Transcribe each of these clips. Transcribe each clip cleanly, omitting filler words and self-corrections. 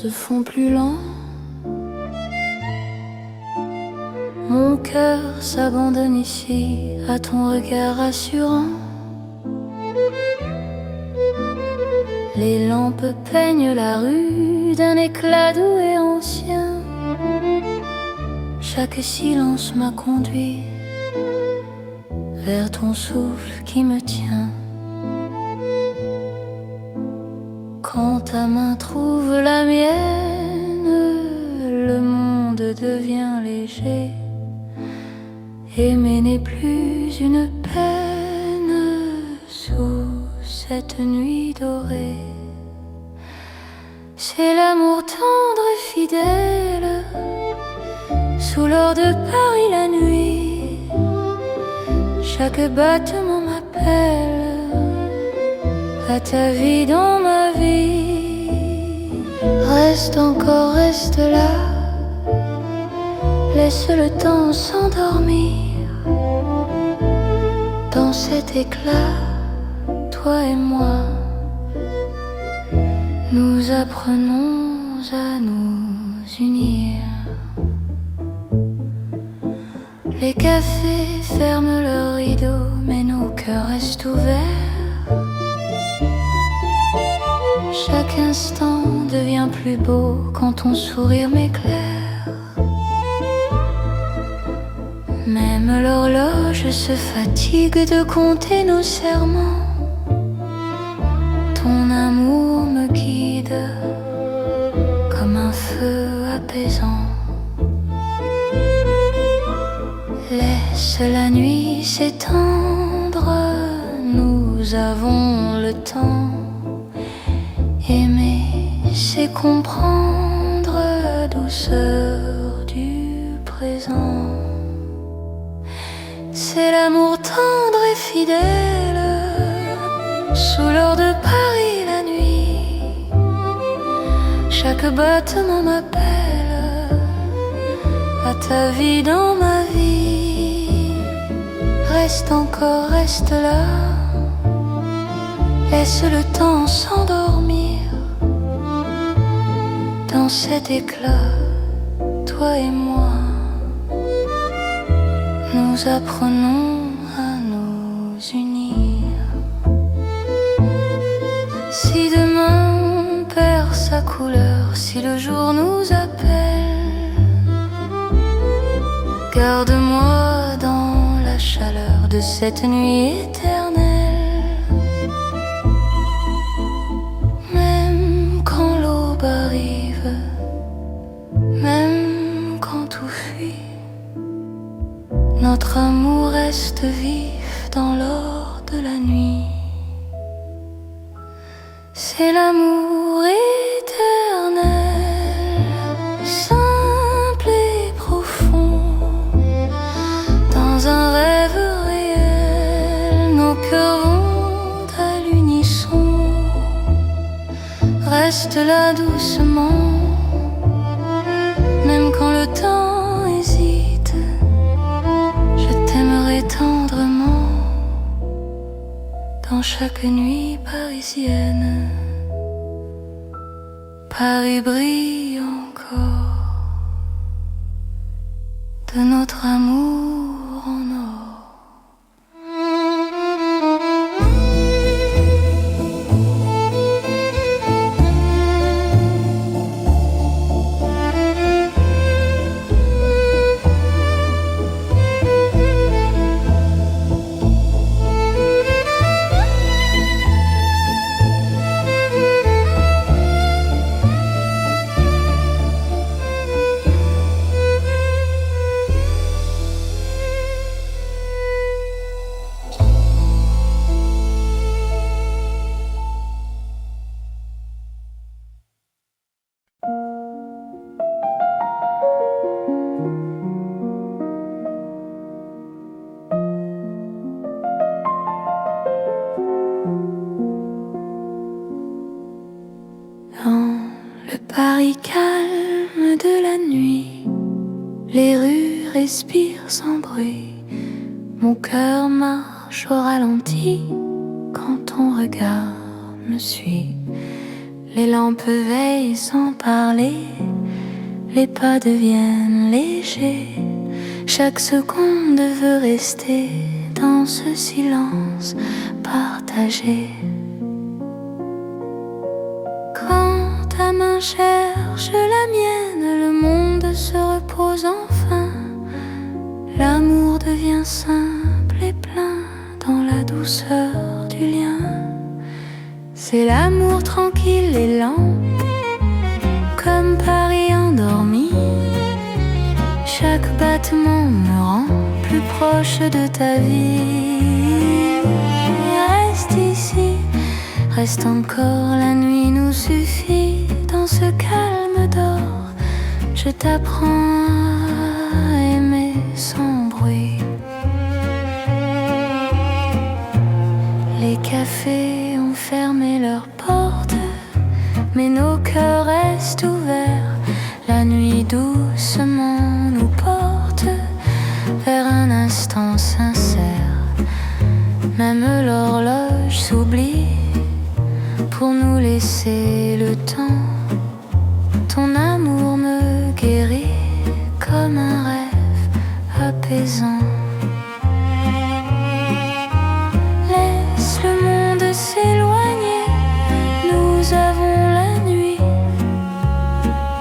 se font plus lents. Mon cœur s'abandonne ici à ton regard rassurant. Les lampes peignent la rue d'un éclat doux et ancien. Chaque silence m'a conduit vers ton souffle qui me tient. Quand ta main trouve la mienne, le monde devient léger. Aimer n'est plus une peine sous cette nuit dorée. C'est l'amour tendre et fidèle sous l'or de Paris la nuit. Chaque battement m'appelle à ta vie dans ma vie. Reste encore, reste là, laisse le temps s'endormir. Dans cet éclat, toi et moi, nous apprenons à nous unir. Les cafés ferment leurs rideaux, mais nos cœurs restent ouverts. Chaque instant devient plus beau quand ton sourire m'éclaire. Même l'horloge se fatigue de compter nos serments. Ton amour me guide comme un feu apaisant. Laisse la nuit s'étendre, nous avons le temps. Aimer, c'est comprendre la douceur du présent. C'est l'amour tendre et fidèle sous l'or de Paris la nuit. Chaque battement m'appelle à ta vie dans ma vie. Reste encore, reste là, laisse le temps s'endormir. Dans cet éclat, toi et moi, nous apprenons à nous unir. Si demain on perd sa couleur, si le jour nous appelle, garde-moi dans la chaleur de cette nuit éternelle. Même quand l'aube arrive, même quand tout fuit, notre amour reste vif dans l'or de la nuit. C'est l'amour éternel, simple et profond. Dans un rêve réel, nos cœurs vont à l'unisson. Reste là doucement, même quand le temps hésite. Je t'aimerai tendrement dans chaque nuit parisienne. Paris brille encore de notre amour en or. Paris calme de la nuit, les rues respirent sans bruit. Mon cœur marche au ralenti quand ton regard me suit. Les lampes veillent sans parler, les pas deviennent légers. Chaque seconde veut rester dans ce silence partagé. Quand ta main cherche la mienne, le monde se repose enfin. L'amour devient simple et plein dans la douceur du lien. C'est l'amour tranquille et lent, comme Paris endormi. Chaque battement me rend plus proche de ta vie. Reste ici, reste encore, la nuit nous suffit. Dans ce calme d'or, je t'apprends à aimer sans bruit. Les cafés ont fermé leurs portes, mais nos cœurs restent ouverts. La nuit doucement nous porte vers un instant sincère. Même l'horloge s'oublie pour nous laisser le temps. Ton amour me guérit comme un rêve apaisant. Laisse le monde s'éloigner, nous avons la nuit.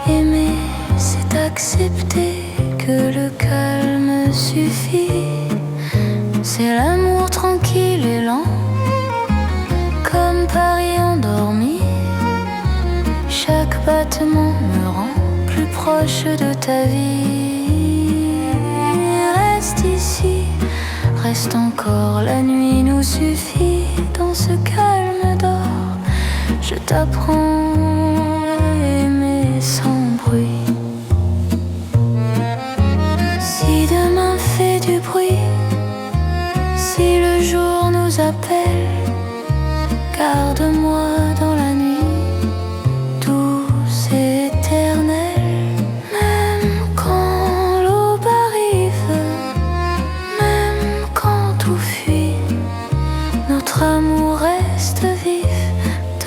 Aimer, c'est accepter que le calme suffit. C'est l'amour tranquille et lent, comme Paris endormi. Chaque battement me rend plus proche de ta vie. Reste ici, reste encore, la nuit nous suffit. Dans ce calme d'or, je t'apprends à aimer sans bruit. Si demain fait du bruit, si le jour nous appelle, garde-moi dans la nuit, douce et éternelle. Même quand l'aube arrive, même quand tout fuit, notre amour reste vif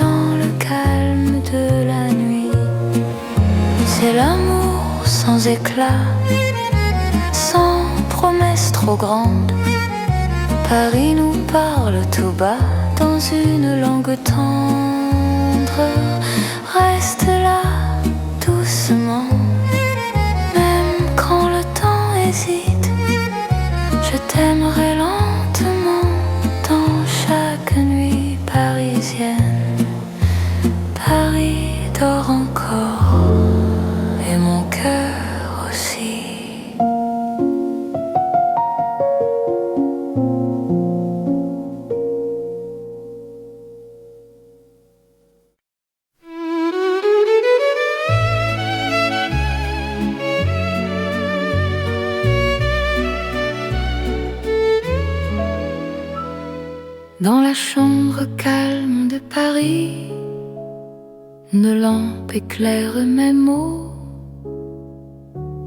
dans le calme de la nuit. C'est l'amour sans éclat, sans promesse trop grande. Paris nous parle tout bas dans une langue tendre. Reste là, doucement, même quand le temps hésite. Je t'aimerai lentement dans chaque nuit parisienne. Paris dort encore et mon cœur aussi. Dans la chambre calme de Paris, une lampe éclaire mes mots.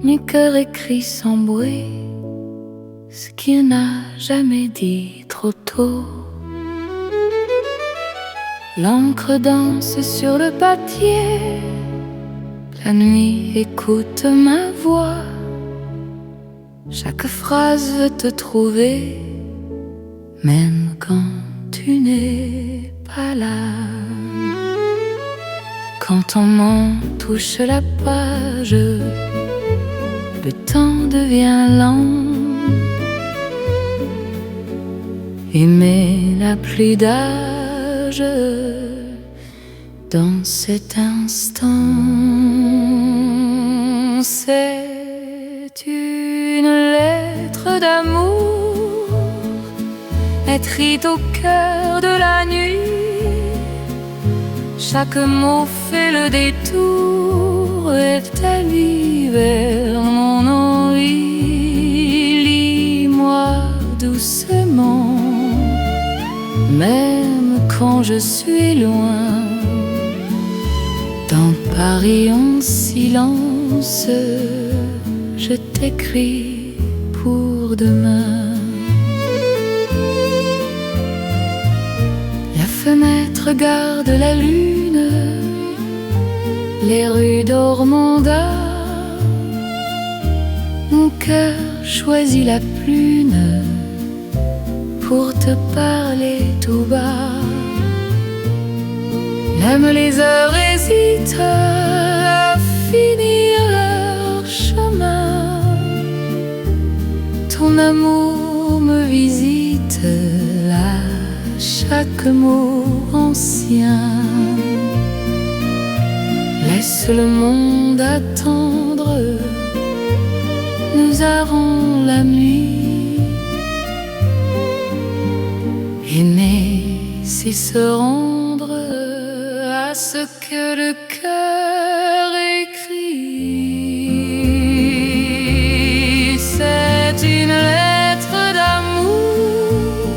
Mon cœur écrit sans bruit ce qu'il n'a jamais dit trop tôt. L'encre danse sur le papier, la nuit écoute ma voix. Chaque phrase veut te trouver, même quand tu n'es pas là. Quand ton main touche la page, le temps devient lent. Aimer n'a plus d'âge dans cet instant. C'est une lettre d'amour écrite au cœur de la nuit. Chaque mot fait le détour et t'allie vers mon envie. Lis-moi doucement, même quand je suis loin. Dans Paris en silence, je t'écris pour demain. La fenêtre regarde la lune les rues d'Ormanda. Mon cœur choisit la prune pour te parler tout bas. Même les heures hésitent à finir leur chemin. Ton amour me visite à chaque mot ancien. Laisse le monde attendre, nous aurons la nuit. Aimer, c'est se rendre à ce que le cœur écrit. C'est une lettre d'amour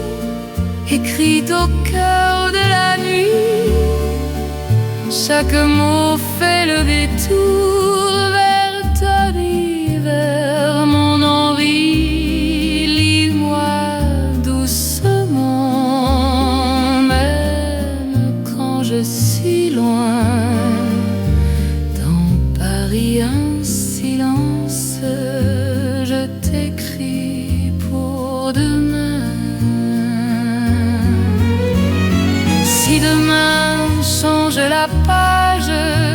écrite au cœur de la nuit. Chaque mot fait le détour vers ta vie, vers mon envie. Lis-moi doucement, même quand je suis loin. Dans Paris, un silence, je t'écris pour demain. Si demain change la page,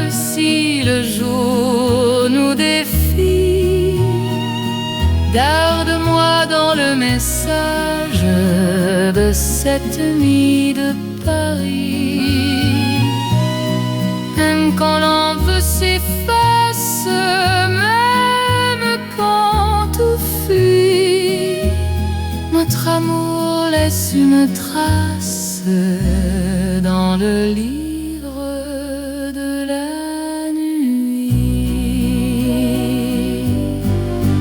si le jour nous défie, garde-moi dans le message de cette nuit de Paris. Même quand l'envie s'efface, même quand tout fuit, notre amour laisse une trace dans le livre de la nuit.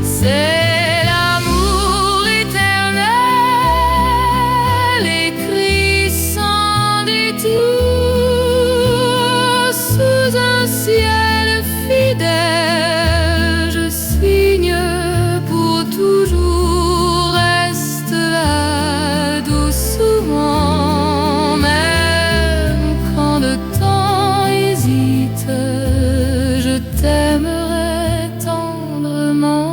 C'est l'amour éternel, écrit sans détour, sous un ciel fidèle. Je signe pour toujours, reste là doucement. T'aimerai tendrement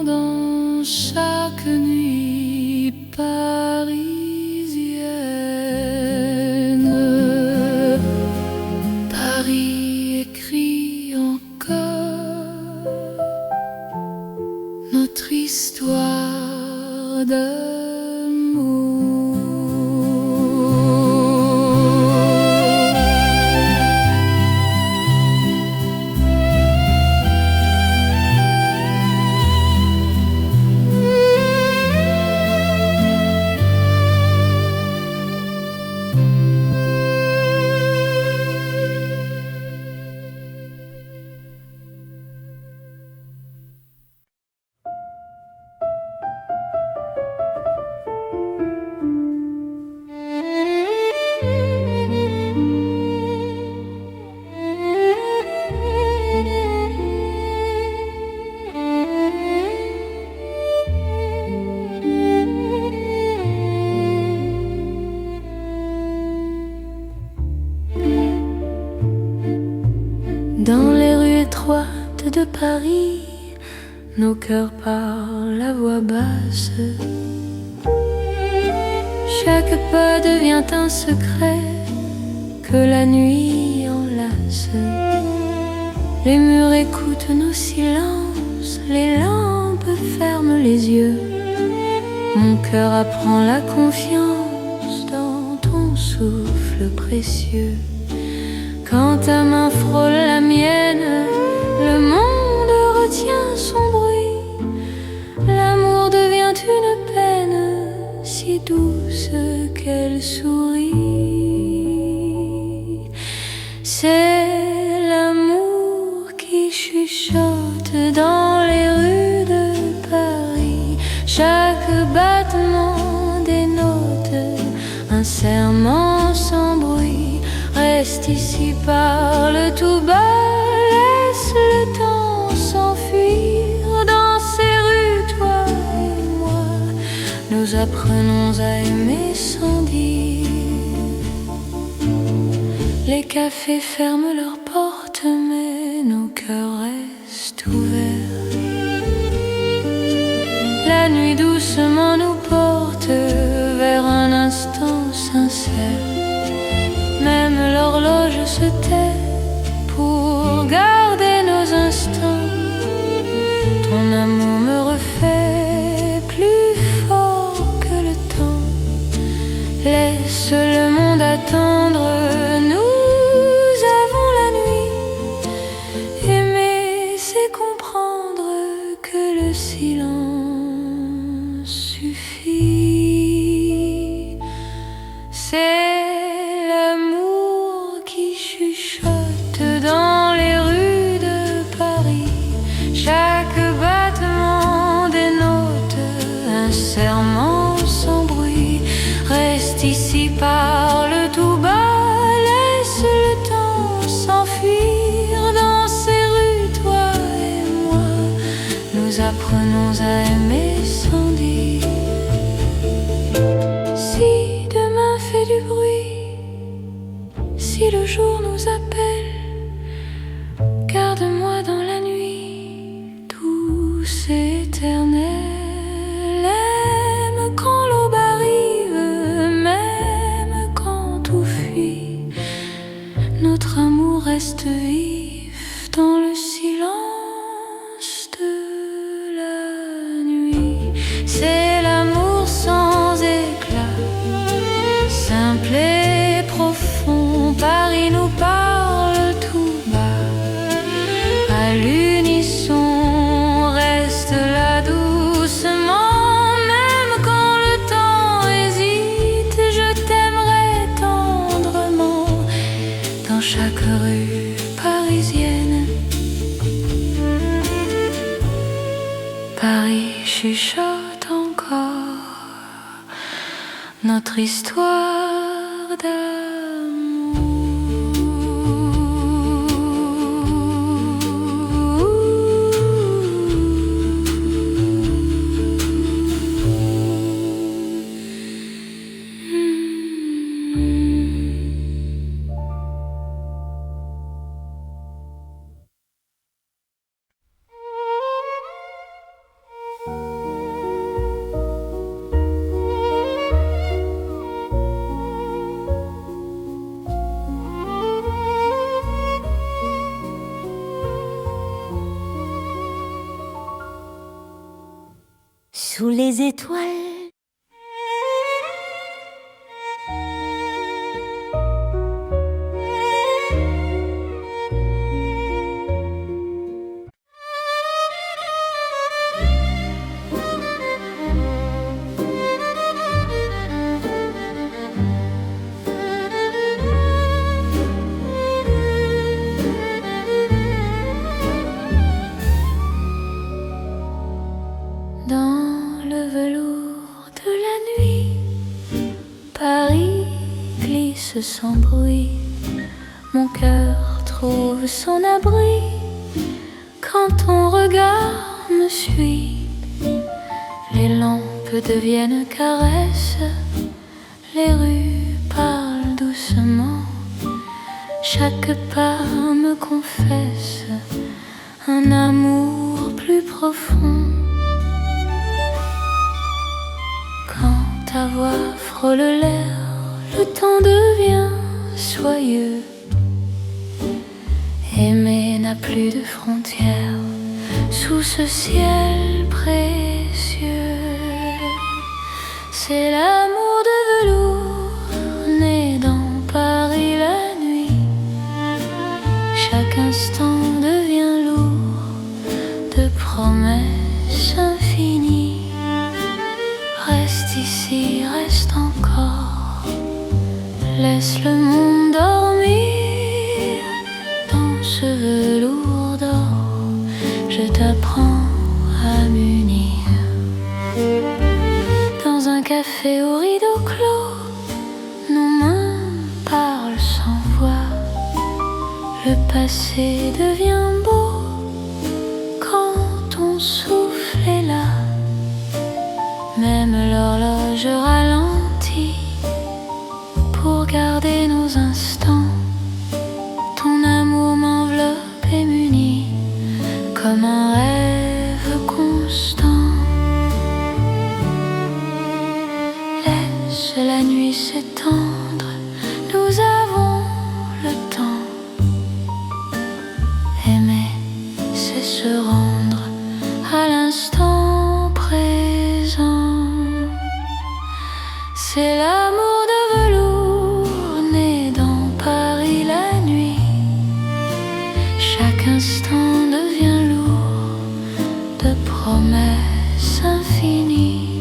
dans chaque nuit parisienne. Paris écrit encore notre histoire d'amour. Dans les rues étroites de Paris, nos cœurs parlent à voix basse. Chaque pas devient un secret que la nuit enlace. Les murs écoutent nos silences, les lampes ferment les yeux. Mon cœur apprend la confiance dans ton souffle précieux. Quand ta main frôle la mienne, le monde retient son bruit. L'amour devient une peine si douce qu'elle sourit. C'est l'amour qui chuchote dans les rues de Paris. Chaque battement dénote un serment sans bruit. Reste ici, parle tout bas, laisse le temps s'enfuir. Dans ces rues, toi et moi, nous apprenons à aimer sans dire. Les cafés ferment leurs portes, porte, mais nos cœurs restent ouverts. La nuit doucement nous porte vers un instant sincère. Même l'horloge se tait pour garder nos instants. Ton amour me refait plus fort que le temps. Laisse le monde attendre, nous avons la nuit. Aimer, c'est comprendre que le silence suffit. C'est l'amour qui chuchote dans les rues de Paris. Chaque battement dénote un serment sans bruit. Reste ici, parle tout bas, laisse le temps s'enfuir. Dans ces rues, toi et moi, nous apprenons à aimer sans dire. Si demain fait du bruit, si le jour nous appelle, garde-moi dans la nuit, douce et éternelle. Aime quand l'aube arrive, même quand tout fuit. Notre amour reste vif dans le silence de la nuit. C'est l'amour sans éclat, simple et profond. Paris nous parle tout bas, à l'unisson. Reste là doucement, même quand le temps hésite. Je t'aimerai tendrement dans chaque rue parisienne. Paris chuchote encore notre histoire Sous les étoiles, dans le velours de la nuit. Paris glisse sans bruit, mon cœur trouve son abri quand ton regard me suit. Les lampes deviennent caresses, les rues parlent doucement. Chaque pas me confesse un amour plus profond. Quand ta voix frôle l'air, le temps devient soyeux. Aimer n'a plus de frontières sous ce ciel précieux. C'est l'amour de velours né dans Paris la nuit. Chaque instant devient lourd de promesses infinies. Reste ici, reste encore, laisse le monde dormir. Dans ce velours d'or, je t'apprends à m'unir. Dans un café au rideau clos, nos mains parlent sans voix. Le passé devient beau quand ton souffle est là. Même l'horloge ralentit pour garder nos instants. Ton amour m'enveloppe tendre, nous avons le temps. Aimer, c'est se rendre à l'instant présent. C'est l'amour de velours né dans Paris la nuit. Chaque instant devient lourd de promesses infinies.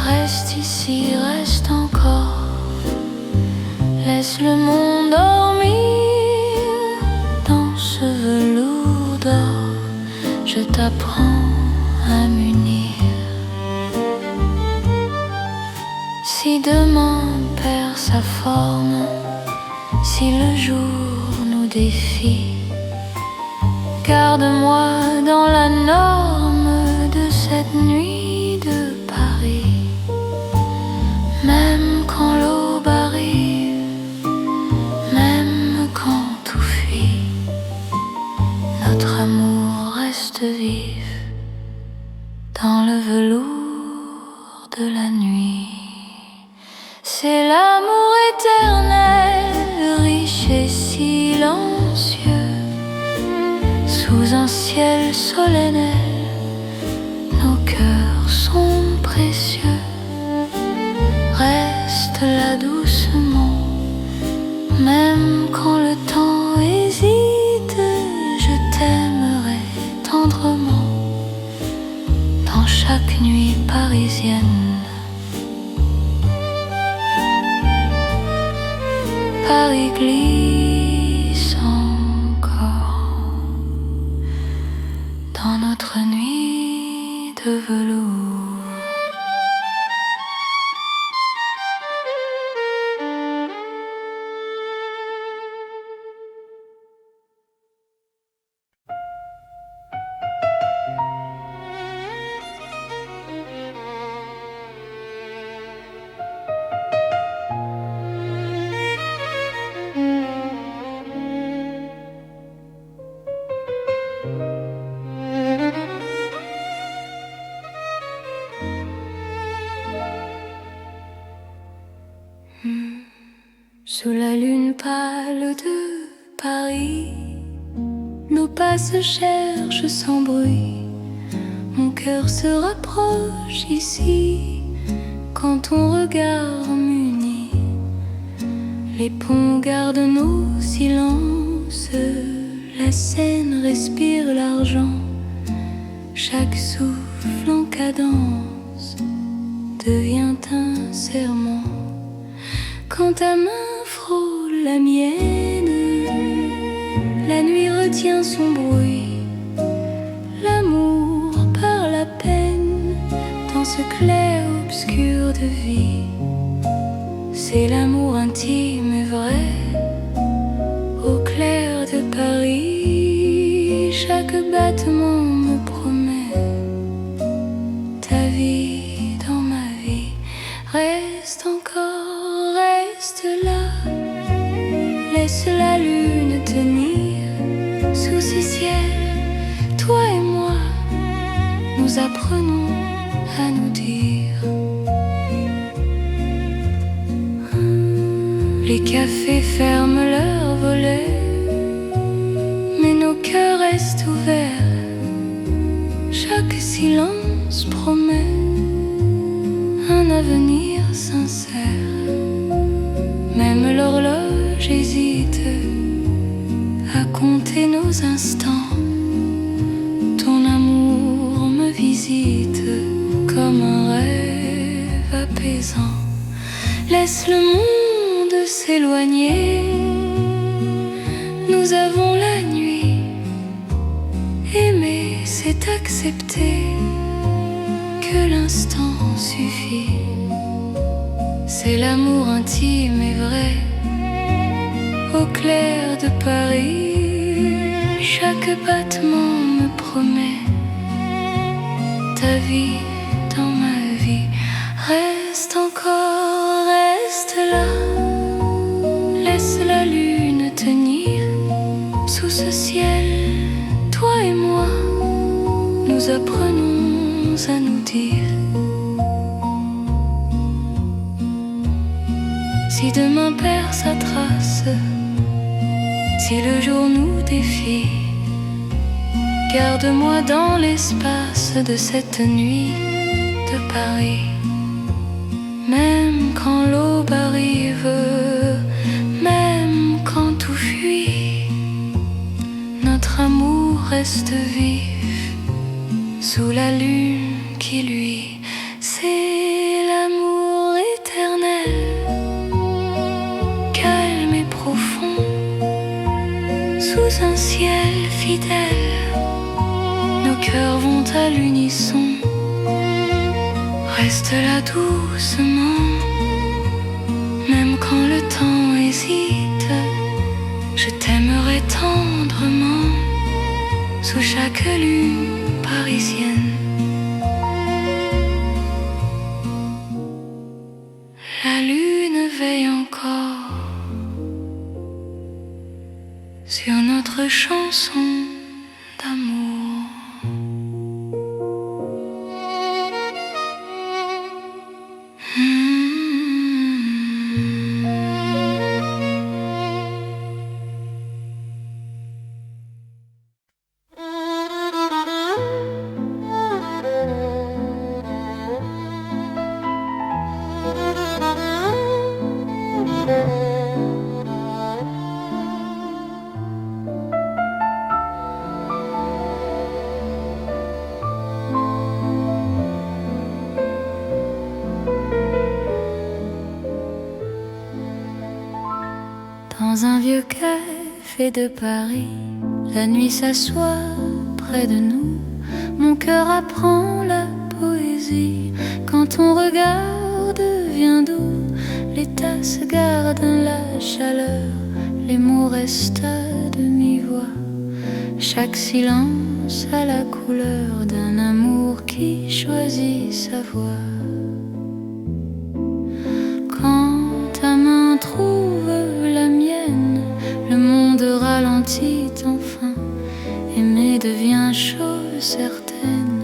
Reste ici, reste encore, laisse le monde dormir. Dans ce velours d'or, je t'apprends à m'unir. Si demain perd sa forme, si le jour nous défie, garde-moi dans la norme de cette nuit de Paris. Même quand l'aube arrive, même quand tout fuit, notre amour reste vif dans le velours de la nuit. C'est l'amour éternel, riche et silencieux, sous un ciel solennel, nos cœurs sont précieux. Reste là doucement, même quand le temps hésite, je t'aimerai tendrement dans chaque nuit parisienne. Paris glisse encore dans notre nuit de velours. Sous la lune pâle de Paris, nos pas se cherchent sans bruit. Mon cœur se rapproche ici quand ton regard m'unit. Les ponts gardent nos silences, la Seine respire l'argent. Chaque souffle en cadence devient un serment. Quand ta main frôle la mienne, la nuit retient son bruit. L'amour par la peine dans ce clair-obscur de vie. C'est l'amour intime et vrai, au clair de Paris. Chaque battement me promet ta vie dans ma vie. Reste encore, reste là, laisse la lune tenir sous ces ciels. Toi et moi, nous apprenons à nous dire. Les cafés ferment leurs volets, mais nos cœurs restent ouverts. Chaque silence promet un avenir sincère. Même l'horloge hésite à compter nos instants. Ton amour me visite comme un rêve apaisant. Laisse le monde s'éloigner, nous avons la nuit. Aimer, c'est accepter que l'instant suffit. C'est l'amour intime et vrai, au clair de Paris. Chaque battement me promet ta vie dans ma vie. Reste encore, reste là, laisse la lune tenir sous ce ciel. Toi et moi, nous apprenons à nous dire. Si demain perd sa trace, si le jour nous défie, garde-moi dans l'espace de cette nuit de Paris. Même quand l'aube arrive, même quand tout fuit, notre amour reste vif sous la lune qui luit. C'est l'amour éternel, calme et profond, sous un ciel fidèle. Nos cœurs vont à l'unisson. Reste là doucement, même quand le temps hésite. Je t'aimerai tendrement, sous chaque lune parisienne. La lune veille encore sur notre chanson d'amour. Dans un vieux café de Paris, la nuit s'assoit près de nous. Mon cœur apprend la poésie. Quand ton regard devient doux, les tasses gardent la chaleur, les mots restent à demi-voix. Chaque silence a la couleur d'un amour qui choisit sa voie. Quand ta main trouve la mienne, le monde ralentit enfin. Aimer devient chose certaine.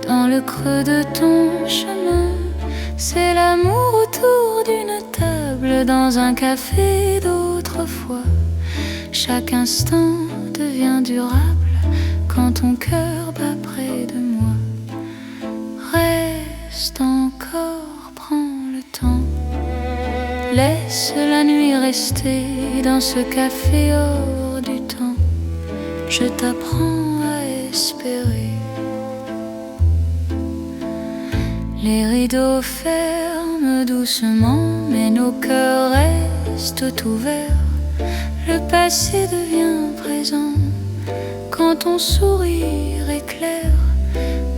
Dans le creux de ton chemin, c'est l'amour autour d'une table, dans un café d'autrefois. Chaque instant devient durable quand ton cœur bat près de moi. Reste encore, prends le temps. Laisse la nuit rester dans ce café hors du temps. Je t'apprends à espérer. Les rideaux ferment doucement, mais nos cœurs restent ouverts. Le passé devient présent quand ton sourire éclaire.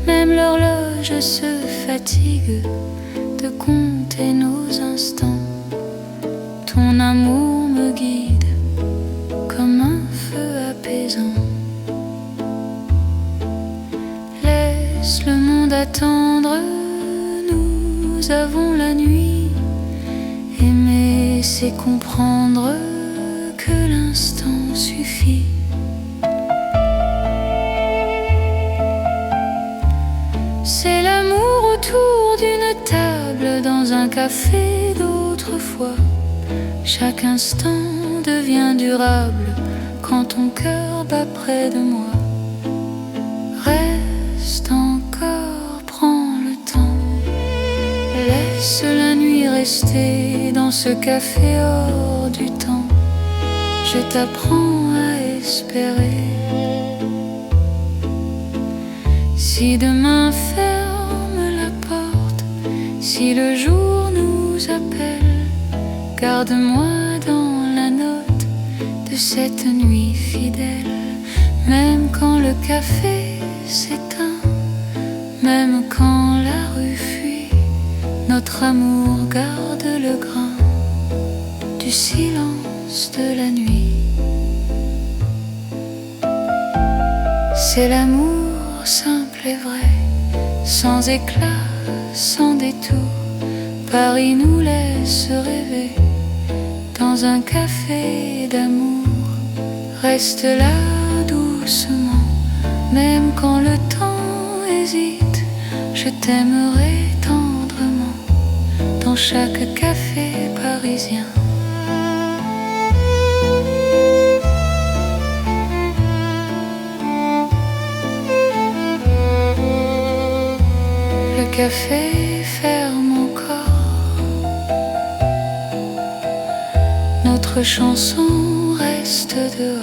Même l'horloge se fatigue de compter nos instants. Ton amour me guide comme un feu apaisant. Laisse le monde attendre, nous avons la nuit. Aimer, c'est comprendre que l'instant suffit. C'est l'amour autour d'une table, dans un café d'autrefois. Chaque instant devient durable quand ton cœur bat près de moi. Reste encore, prends le temps. Laisse la nuit rester dans ce café hors du temps. Je t'apprends à espérer. Si demain ferme la porte, si le jour nous appelle, garde-moi dans la note de cette nuit fidèle. Même quand le café s'éteint, même quand la rue fuit, notre amour garde le grain du silence de la nuit. C'est l'amour simple et vrai, sans éclat, sans détour. Paris nous laisse rêver dans un café d'amour. Reste là doucement, même quand le temps hésite. Je t'aimerai tendrement dans chaque café parisien. cafés ferment encore. Notre chanson reste dehors.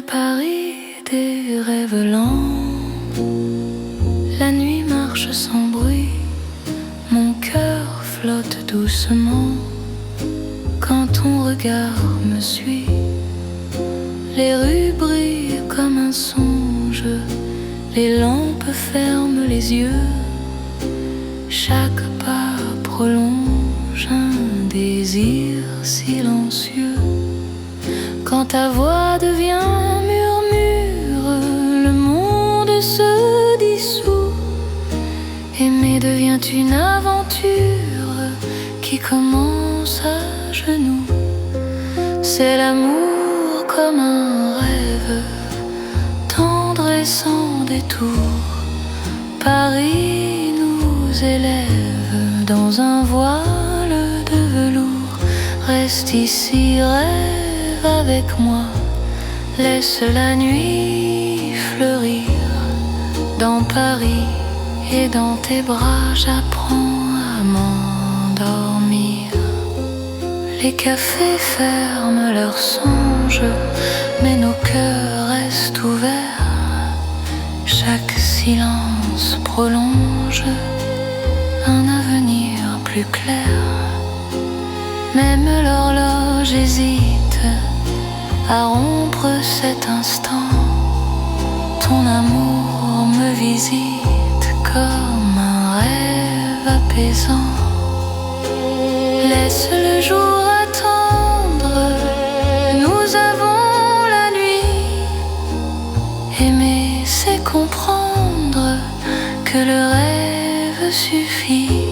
Paris des rêves lents, la nuit marche sans bruit, mon cœur flotte doucement quand ton regard me suit. Les rues brillent comme un songe, les lampes ferment les yeux, chaque pas prolonge un désir silencieux. Quand ta voix devient murmure, le monde se dissout. Aimer devient une aventure qui commence à genoux. C'est l'amour comme un rêve, tendre et sans détour. Paris nous élève dans un voile de velours. Reste ici, rêve avec moi, laisse la nuit fleurir. Dans Paris et dans tes bras, j'apprends à m'endormir. Les cafés ferment leurs songes, mais nos cœurs restent ouverts. Chaque silence prolonge un avenir plus clair. Même l'horloge hésite à rompre cet instant. Ton amour me visite comme un rêve apaisant. Laisse le jour attendre, nous avons la nuit. Aimer, c'est comprendre que le rêve suffit.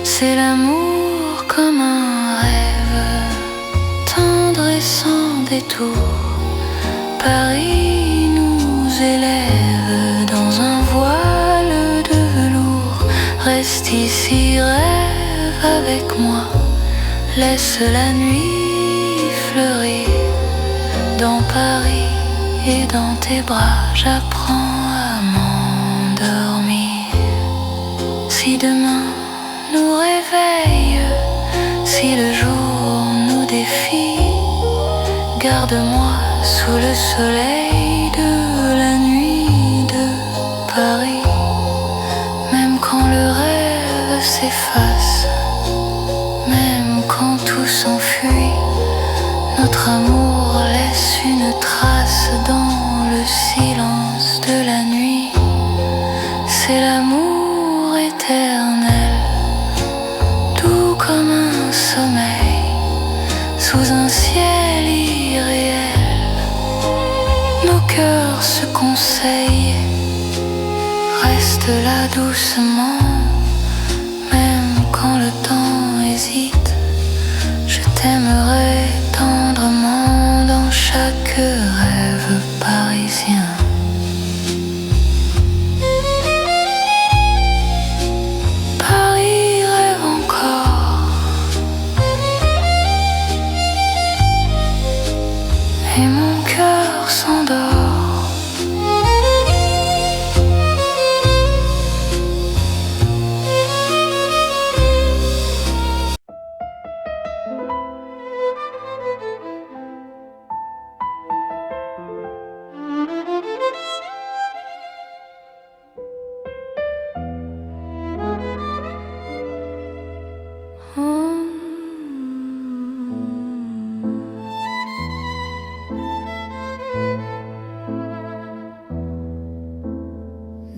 C'est l'amour comme un rêve, tendre et sans détour. Paris nous élève dans un voile de velours. Reste ici, rêve avec moi, laisse la nuit fleurir. Dans Paris et dans tes bras, j'apprends à m'endormir. Si demain nous réveille, si le jour nous défie, garde-moi sous le soleil de la nuit de Paris. Même quand le rêve s'efface, même quand tout s'enfuit, notre amour laisse une trace dans le silence de la nuit. C'est l'amour éternel, doux comme un sommeil, sous un ciel irréel. Nos cœurs se conseillent, reste là doucement. Même quand le temps hésite, je t'aimerai tendrement dans chaque rêve parisien. Paris rêve encore, et mon cœur s'endort.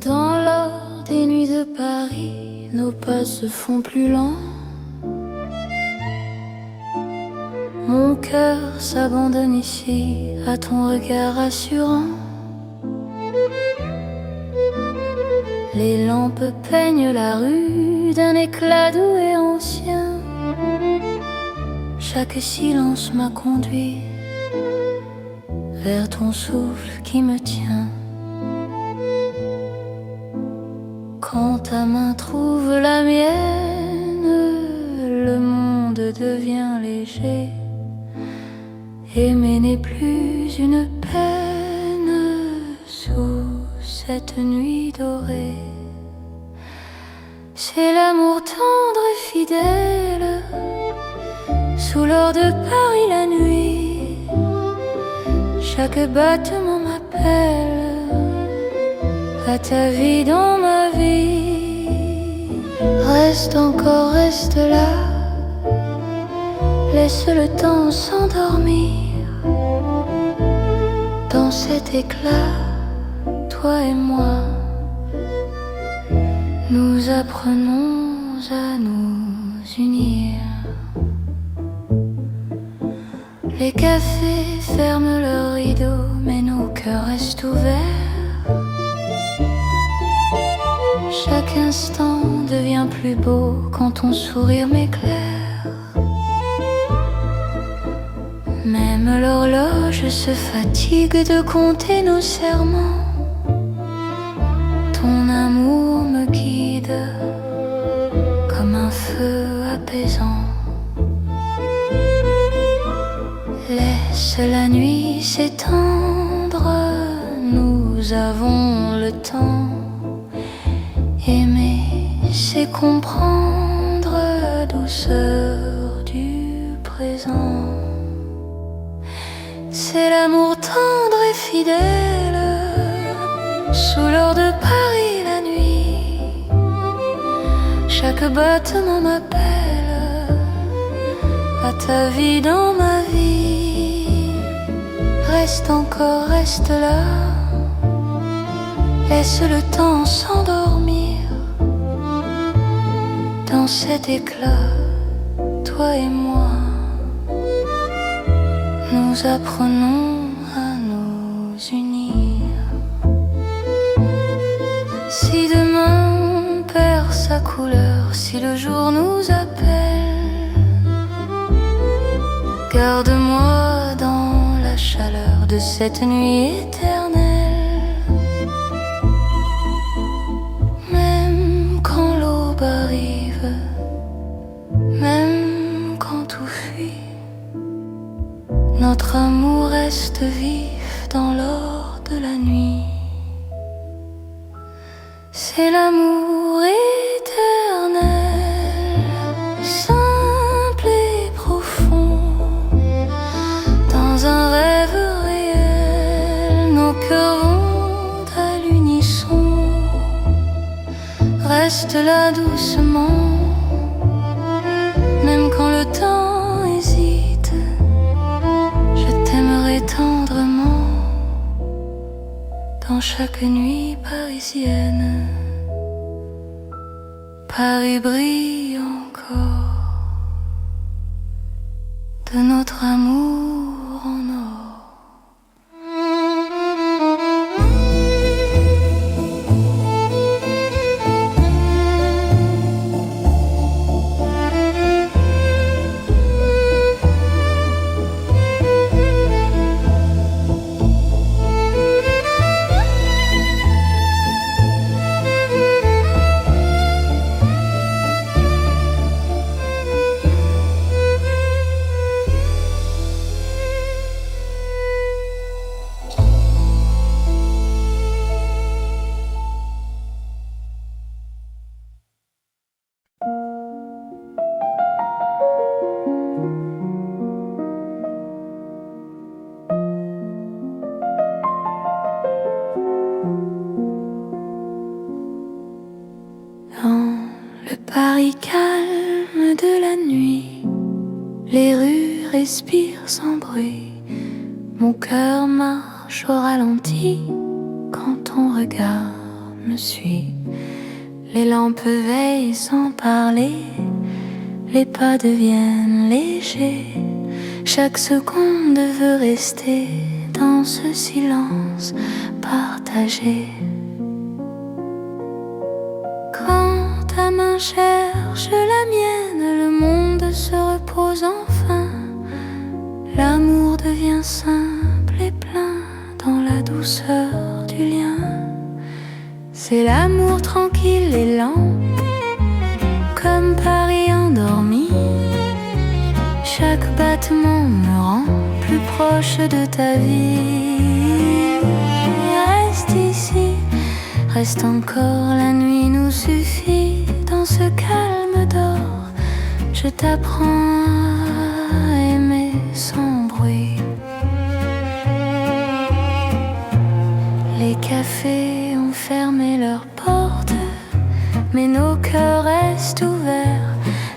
Dans l'or des nuits de Paris, nos pas se font plus lents. Mon cœur s'abandonne ici à ton regard assurant. Les lampes peignent la rue d'un éclat doux et ancien. Chaque silence m'a conduit vers ton souffle qui me tient. Quand ta main trouve la mienne, le monde devient léger. Aimer n'est plus une peine sous cette nuit dorée. C'est l'amour tendre et fidèle sous l'or de Paris la nuit. Chaque battement m'appelle à ta vie dans ma vie. Reste encore, reste là, laisse le temps s'endormir. Dans cet éclat, toi et moi, nous apprenons à nous unir. Les cafés ferment leurs rideaux, mais nos cœurs restent ouverts. Chaque instant devient plus beau quand ton sourire m'éclaire. Même l'horloge se fatigue de compter nos serments. Ton amour me guide comme un feu apaisant. Laisse la nuit s'étendre, nous avons le temps. Aimer, c'est comprendre la douceur du présent. C'est l'amour tendre et fidèle sous l'or de Paris la nuit. Chaque battement m'appelle à ta vie dans ma vie. Reste encore, reste là, laisse le temps s'endormir. Dans cet éclat, toi et moi, nous apprenons à nous unir. Si demain on perd sa couleur, si le jour nous appelle, garde-moi dans la chaleur de cette nuit éternelle. Même quand l'aube arrive, même quand tout fuit, notre amour reste vif dans l'or de la nuit. C'est l'amour éternel, simple et profond. Dans un rêve réel, nos cœurs vont à l'unisson. Reste là doucement, même quand le temps hésite. Je t'aimerai tendrement dans chaque nuit parisienne. Paris brille encore de notre amour en or. Paris calme de la nuit, les rues respirent sans bruit. Mon cœur marche au ralenti quand ton regard me suit. Les lampes veillent sans parler, les pas deviennent légers. Chaque seconde veut rester dans ce silence partagé. cherche la mienne, le monde se repose enfin. L'amour devient simple et plein dans la douceur du lien. C'est l'amour tranquille et lent, comme Paris endormi. Chaque battement me rend plus proche de ta vie. Reste ici, reste encore, la nuit nous suffit. Dans ce calme d'or, je t'apprends à aimer sans bruit. Les cafés ont fermé leurs portes, mais nos cœurs restent ouverts.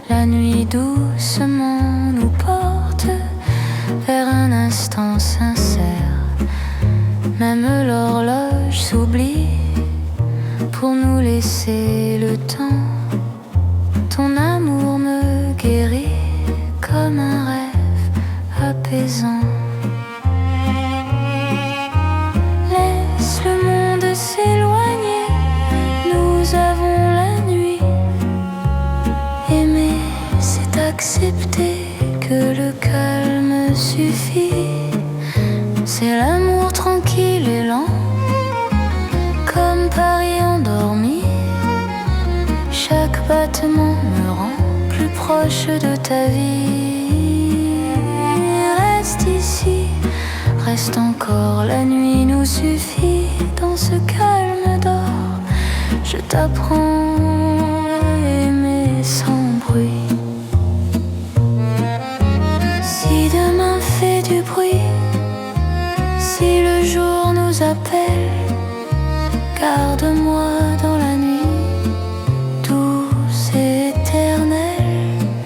La nuit doucement nous porte vers un instant sincère. Même l'horloge s'oublie pour nous laisser le temps. Ton amour me guérit comme un rêve apaisant. Laisse le monde s'éloigner, nous avons la nuit. Aimer, c'est accepter que le calme suffit. C'est l'amour tranquille et lent, comme Paris endormi. Chaque battement me rend plus proche de ta vie. Reste ici, reste encore, la nuit nous suffit. Dans ce calme d'or, je t'apprends à aimer sans bruit. Si demain fait du bruit, si le jour nous appelle, garde-moi dans la nuit, douce et éternelle.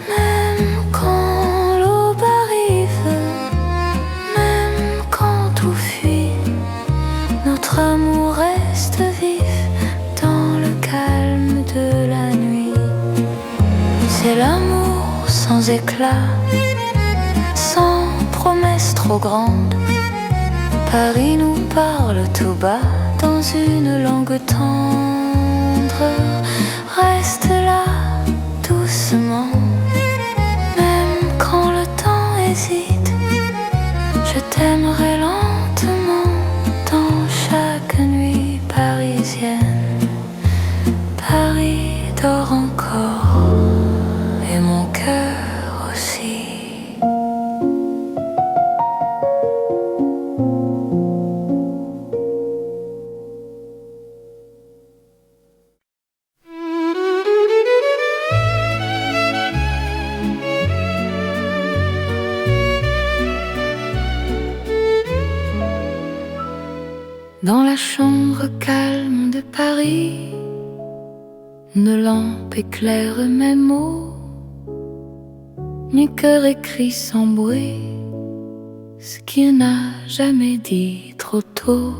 Même quand l'aube arrive, même quand tout fuit, notre amour reste vif dans le calme de la nuit. C'est l'amour sans éclat, sans promesse trop grande. Paris nous parle tout bas dans une langue tendre. Reste là doucement, même quand le temps hésite. Je t'aimerai lentement dans chaque nuit parisienne. Paris dort encore et mon cœur aussi. Dans la chambre calme de Paris, une lampe éclaire mes mots. Mon cœur écrit sans bruit ce qu'il n'a jamais dit trop tôt.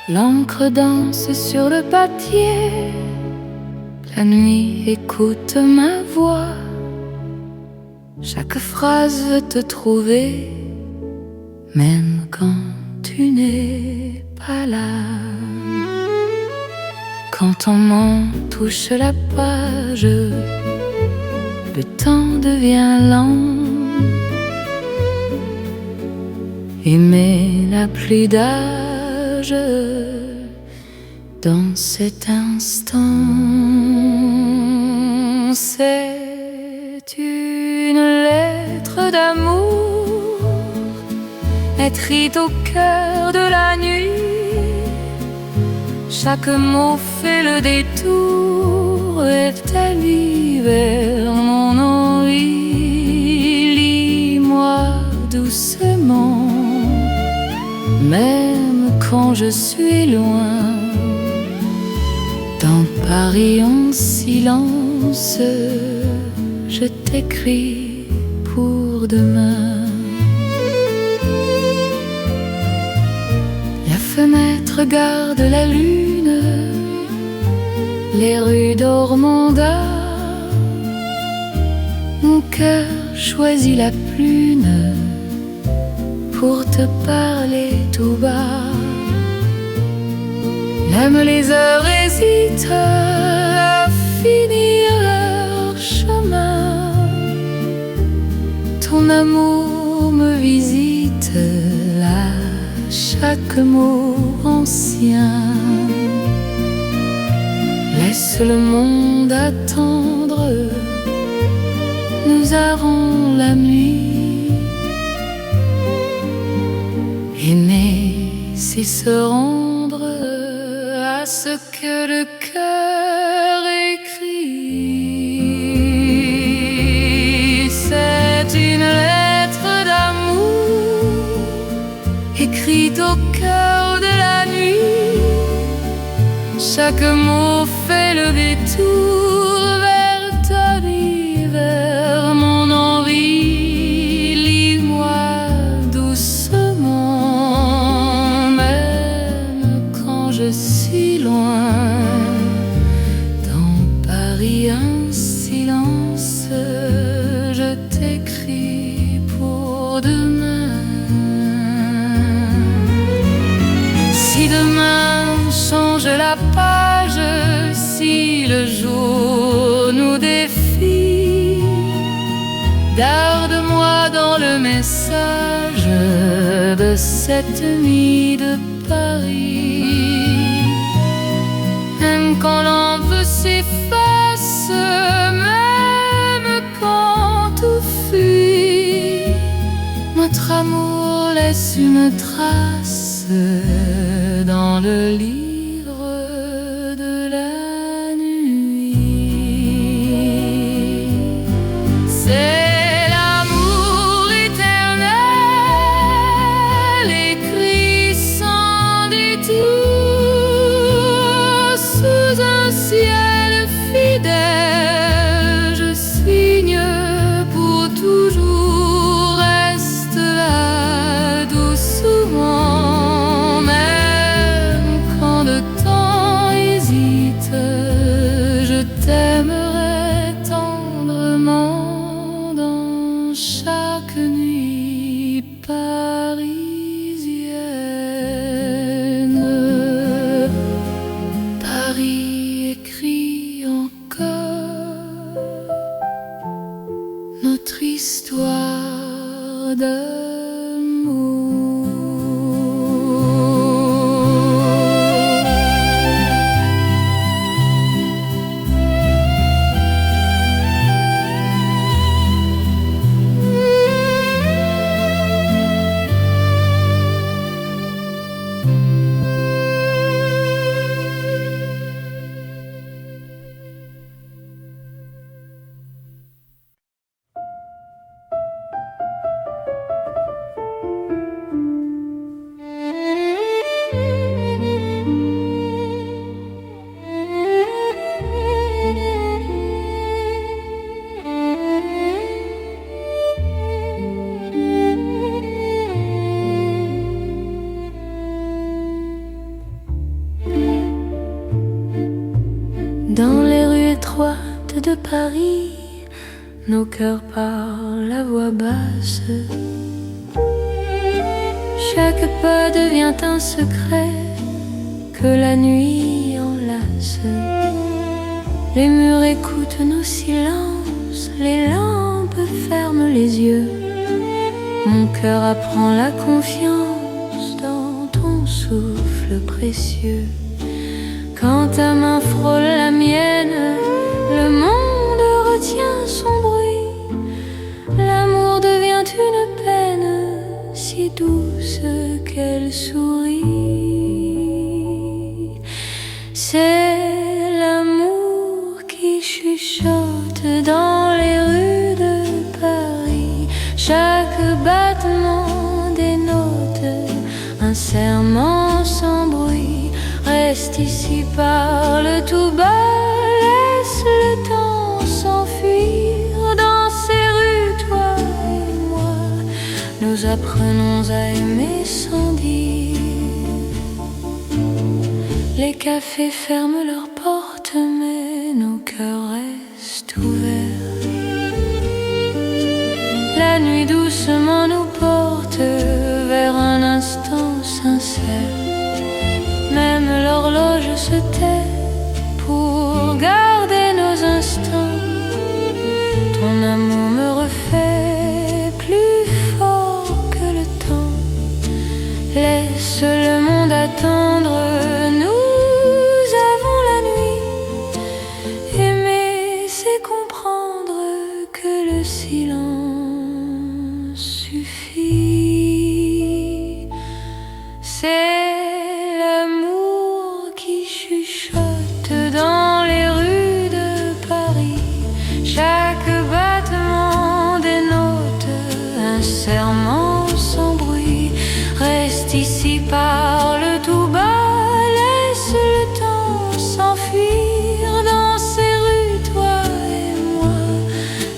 L'encre danse sur le papier, la nuit écoute ma voix. Chaque phrase veut te trouver, même quand tu n'es pas là. Quand ton main touche la page, le temps devient lent. Aimer n'a plus d'âge dans cet instant. C'est une lettre d'amour écrite au cœur de la nuit. Chaque mot fait le détour et t'allie vers mon envie. Lis-moi doucement, même quand je suis loin. Dans Paris en silence, je t'écris pour demain. La fenêtre garde la lune, les rues d'Ormanda. Mon cœur choisit la plume pour te parler tout bas. Même les heures hésitent à finir leur chemin. Ton amour me visite à chaque mot ancien. Laisse le monde attendre, nous aurons la nuit. Aimer, c'est se rendre à ce que le cœur écrit. C'est une lettre d'amour écrite au cœur de la nuit. Chaque mot fait le détour vers ta vie, vers mon envie. Lis-moi doucement, même quand je suis loin. Dans Paris, un silence, je t'écris pour demain. Si demain change la page, si le jour nous défie, garde-moi dans le message de cette nuit de Paris. Même quand l'envie s'efface, même quand tout fuit, notre amour laisse une trace dans le livre de la nuit. C'est l'amour éternel écrit sans détour sous un ciel fidèle. Je signe pour toujours, reste là doucement. T'aimerai tendrement dans chaque nuit parisienne. Paris écrit encore notre histoire d'amour. Dans les rues étroites de Paris, nos cœurs parlent à voix basse. Chaque pas devient un secret que la nuit enlace. Les murs écoutent nos silences, les lampes ferment les yeux. Mon cœur apprend la confiance dans ton souffle précieux. Quand ta main frôle la mienne, le monde retient son bruit. L'amour devient une peine si douce qu'elle sourit. C'est l'amour qui chuchote dans les rues de Paris. Chaque battement dénote un serment sans bruit. Reste ici, parle tout bas, laisse le temps s'enfuir. Dans ces rues, toi et moi, nous apprenons à aimer sans dire. Les cafés ferment leurs portes, mais nos cœurs restent ouverts. La nuit doucement nous porte vers un instant sincère. Même l'horloge se tait pour garder nos instants. Ton amour me refait plus fort que le temps. Laisse le monde attendre, nous avons la nuit. Aimer, c'est comprendre que le silence suffit. C'est l'amour qui chuchote dans les rues de Paris. Chaque battement dénote un serment sans bruit. Reste ici, parle tout bas, laisse le temps s'enfuir. Dans ces rues, toi et moi,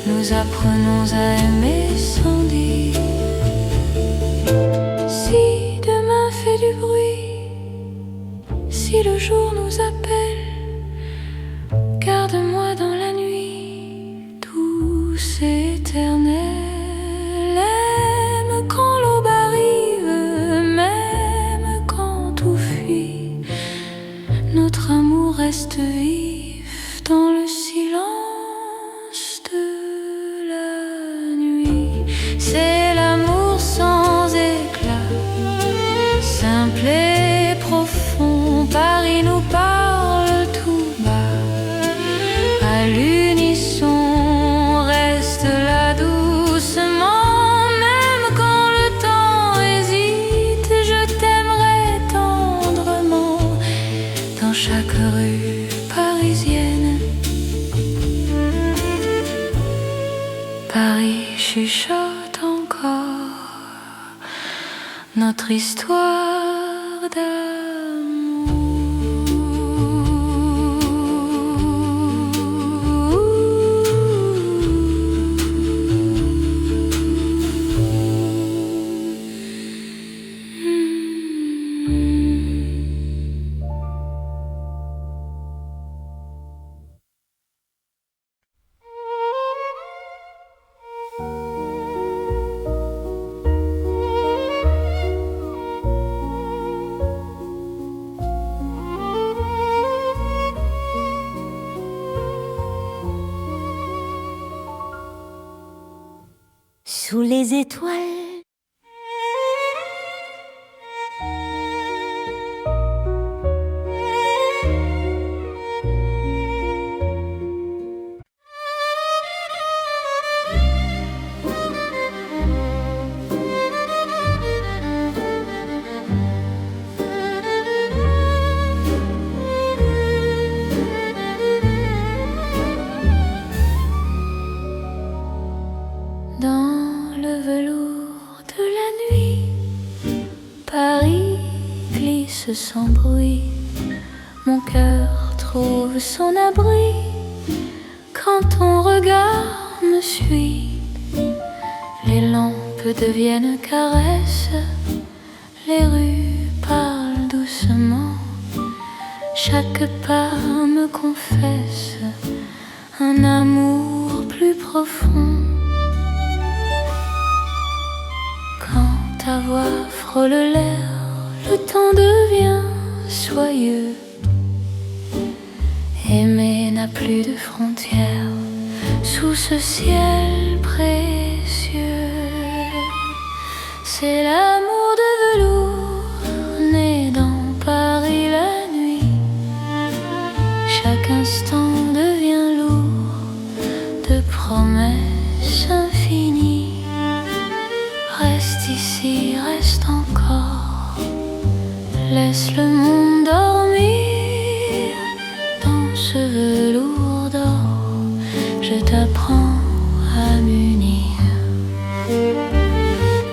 nous apprenons à aimer sans dire. Si demain fait du bruit, si le jour nous appelle, garde-moi dans la nuit, douce et éternelle. Aime quand l'aube arrive, même quand tout fuit. Notre amour reste vif dans le silence de la nuit. C'est l'amour sans éclat, simple et profond. Paris nous parle tout bas, à l'unisson. Reste là doucement, même quand le temps hésite. Je t'aimerai tendrement dans chaque rue parisienne. Paris chuchote encore notre histoire Sous les étoiles, dans le velours de la nuit. Paris glisse sans bruit, mon cœur trouve son abri quand ton regard me suit. Les lampes deviennent caresses, les rues parlent doucement. Chaque pas me confesse un amour plus profond. Quand ta voix frôle l'air, le temps devient soyeux. Aimer n'a plus de frontières sous ce ciel précieux. C'est l'amour de velours né dans Paris la nuit. Chaque instant devient lourd de promesses infinies. Reste ici, reste encore, laisse le monde dormir. Dans ce velours d'or, je t'apprends à m'unir.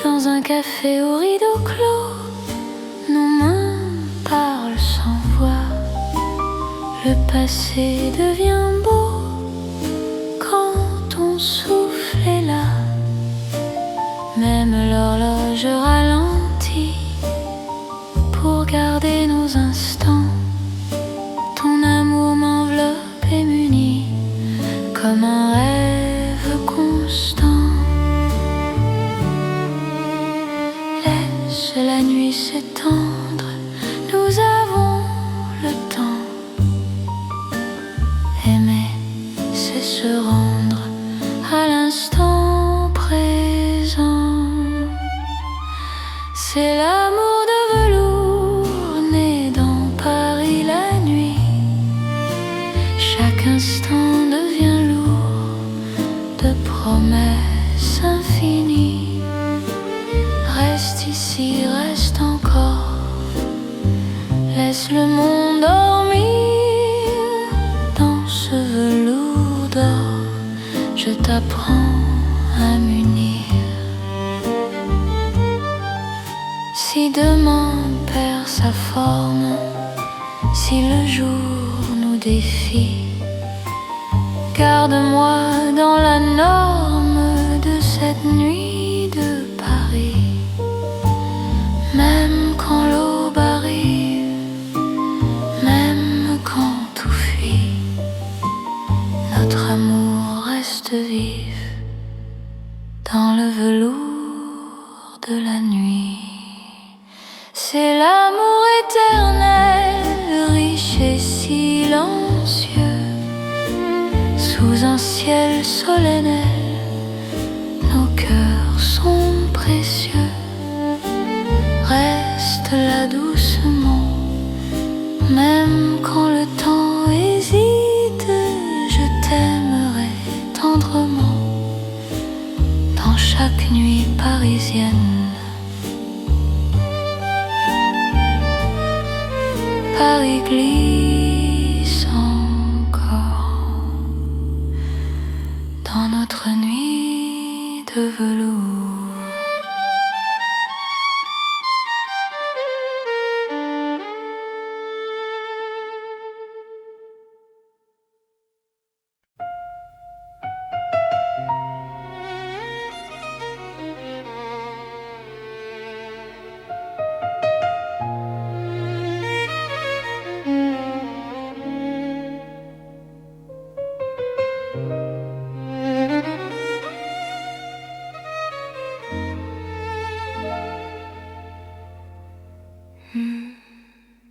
Dans un café au rideau clos, nos mains parlent sans voix. Le passé devient beau quand ton souffle est là. Même l'horloge ralentit pour garder nos instants. Ton amour m'enveloppe et m'unit comme un rêve constant. Laisse la nuit s'étendre, nous avons le temps. Laisse le monde dormir dans ce velours d'or. Je t'apprends à m'unir. Si demain perd sa forme, si le jour nous défie, garde-moi dans la norme de cette nuit de Paris. Même quand l'aube arrive, même quand tout fuit, notre amour reste vif dans le velours de la nuit. C'est l'amour éternel, riche et silencieux, sous un ciel solennel, nos cœurs sont précieux. Reste là doucement, même quand le temps hésite, je t'aimerai tendrement dans chaque nuit parisienne. Paris glisse encore dans notre nuit de velours.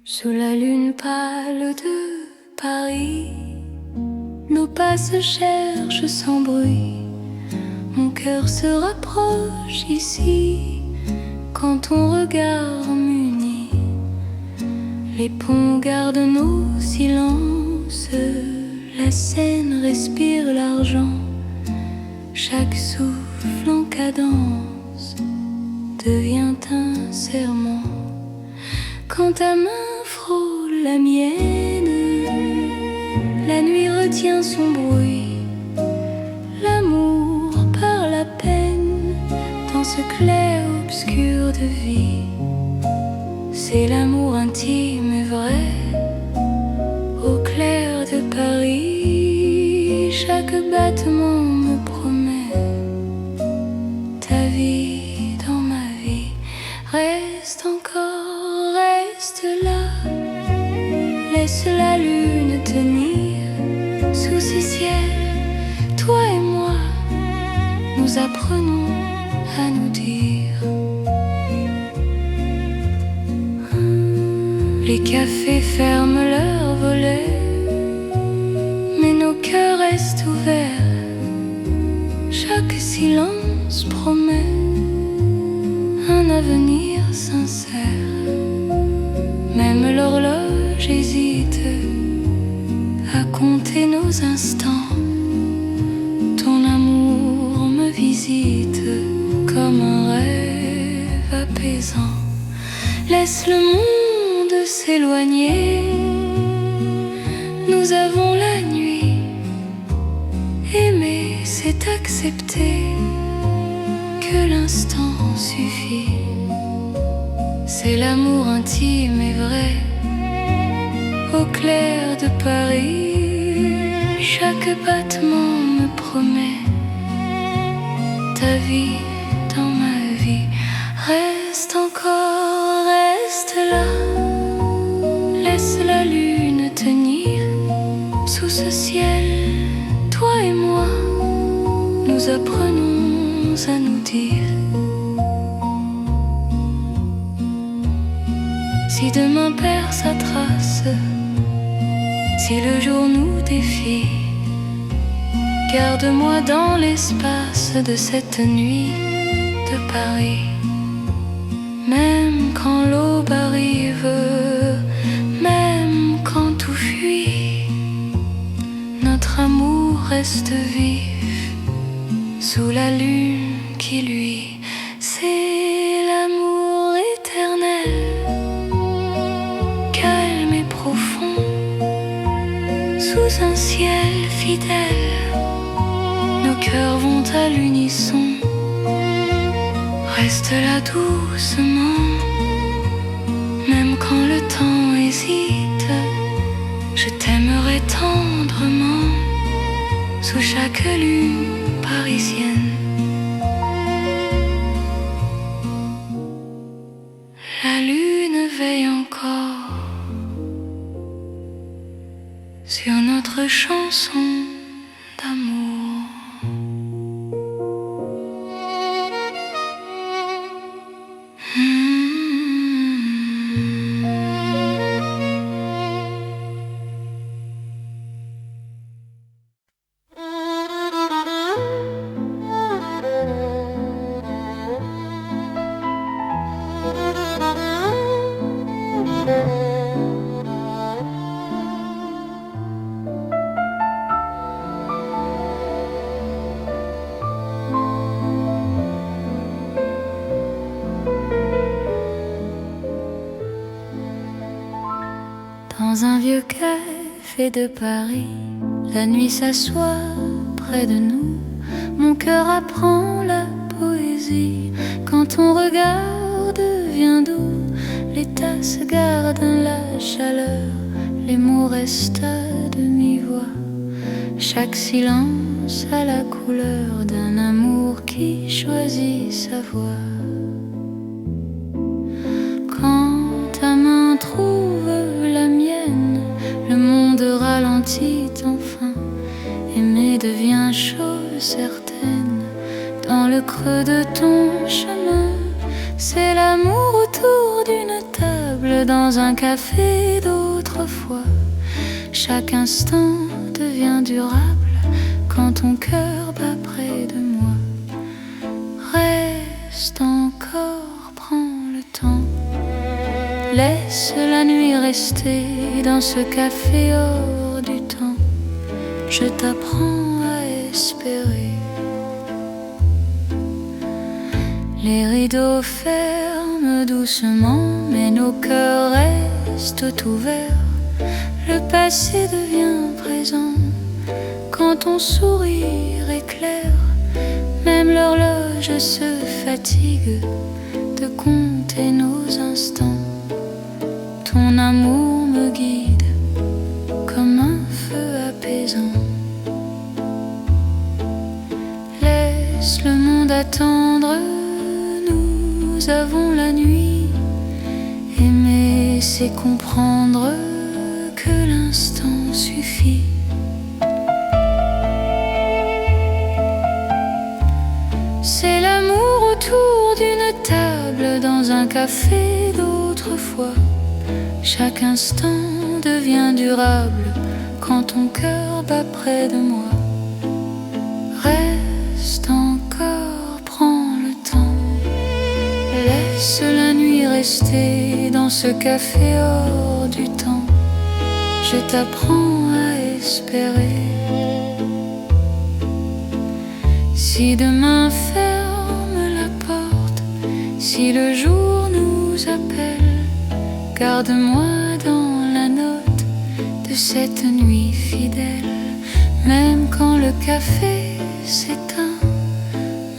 Sous la lune pâle de Paris, nos pas se cherchent sans bruit. Mon cœur se rapproche ici quand ton regard m'unit. Les ponts gardent nos silences, la Seine respire l'argent. Chaque souffle en cadence devient un serment. Quand ta main frôle la mienne, la nuit retient son bruit. L'amour parle à peine dans ce clair-obscur de vie. C'est l'amour intime et vrai, au clair de Paris. Chaque battement me promet ta vie dans ma vie. Reste encore, reste là, laisse la lune tenir sous ces ciels. Toi et moi, nous apprenons à nous dire. Les cafés ferment leurs volets, mais nos cœurs restent ouverts. Chaque silence promet un avenir sincère. Même l'horloge hésite à compter nos instants. Ton amour me visite comme un rêve apaisant. Laisse le monde s'éloigner, nous avons la nuit. Aimer, c'est accepter que l'instant suffit. C'est l'amour intime et vrai, au clair de Paris. Chaque battement me promet ta vie dans ma vie. Reste encore, reste là, laisse la lune tenir sous ce ciel. Toi et moi, nous apprenons à nous dire. Si demain perd sa trace, si le jour nous défie, garde-moi dans l'espace de cette nuit de Paris. Même quand l'aube arrive, même quand tout fuit, notre amour reste vif sous la lune qui luit. C'est l'amour éternel, calme sous un ciel fidèle, nos cœurs vont à l'unisson. Reste là doucement, même quand le temps hésite. Je t'aimerai tendrement, sous chaque lune parisienne. La lune veille encore sur notre chanson d'amour. Dans un vieux café de Paris, la nuit s'assoit près de nous. Mon cœur apprend la poésie. Quand ton regard devient doux, les tasses gardent la chaleur, les mots restent à demi-voix. Chaque silence a la couleur d'un amour qui choisit sa voie. Quand ta main trouve la mienne, le monde ralentit enfin. Aimer devient chose certaine. Dans le creux de ton chemin, c'est l'amour autour d'une table, dans un café d'autrefois. Chaque instant devient durable quand ton cœur bat près de moi. Reste encore, prends le temps. Laisse la nuit rester dans ce café hors du temps. Je t'apprends à espérer. Les rideaux ferment doucement, mais nos cœurs restent ouverts. Le passé devient présent quand ton sourire éclaire. Même l'horloge se fatigue de compter nos instants. Ton amour me guide comme un feu apaisant. Laisse le monde attendre, nous avons la nuit. Aimer, c'est comprendre que l'instant suffit. C'est l'amour autour d'une table, dans un café d'autrefois. Chaque instant devient durable quand ton cœur bat près de moi. Reste encore, prends le temps. Laisse la nuit rester dans ce café hors du temps. Je t'apprends à espérer. Si demain ferme la porte, si le jour nous appelle, garde-moi dans la note de cette nuit fidèle. Même quand le café s'éteint,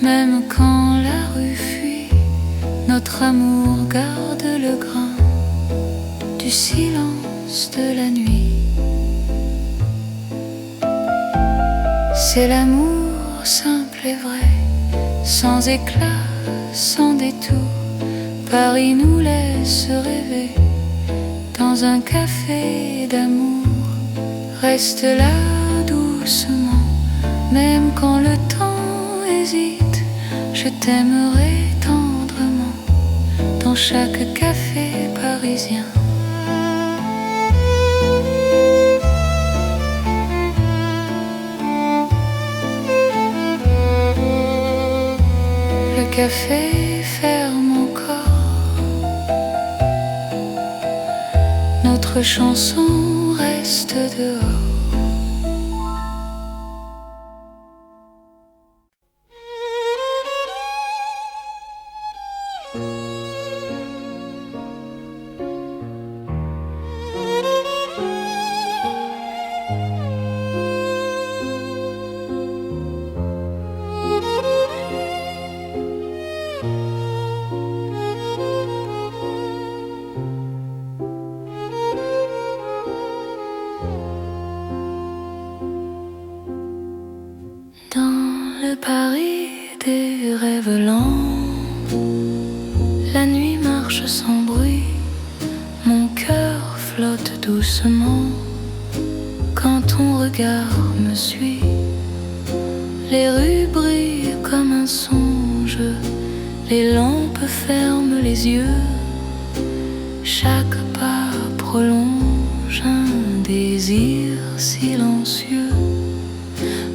même quand la rue fuit, notre amour garde le grain du silence de la nuit. C'est l'amour simple et vrai, sans éclat, sans détour. Paris nous laisse rêver dans un café d'amour. Reste là doucement, même quand le temps hésite. Je t'aimerai tendrement dans chaque café parisien. Le café ferme encore, notre chanson reste dehors. doucement quand ton regard me suit. Les rues brillent comme un songe, les lampes ferment les yeux. Chaque pas prolonge un désir silencieux.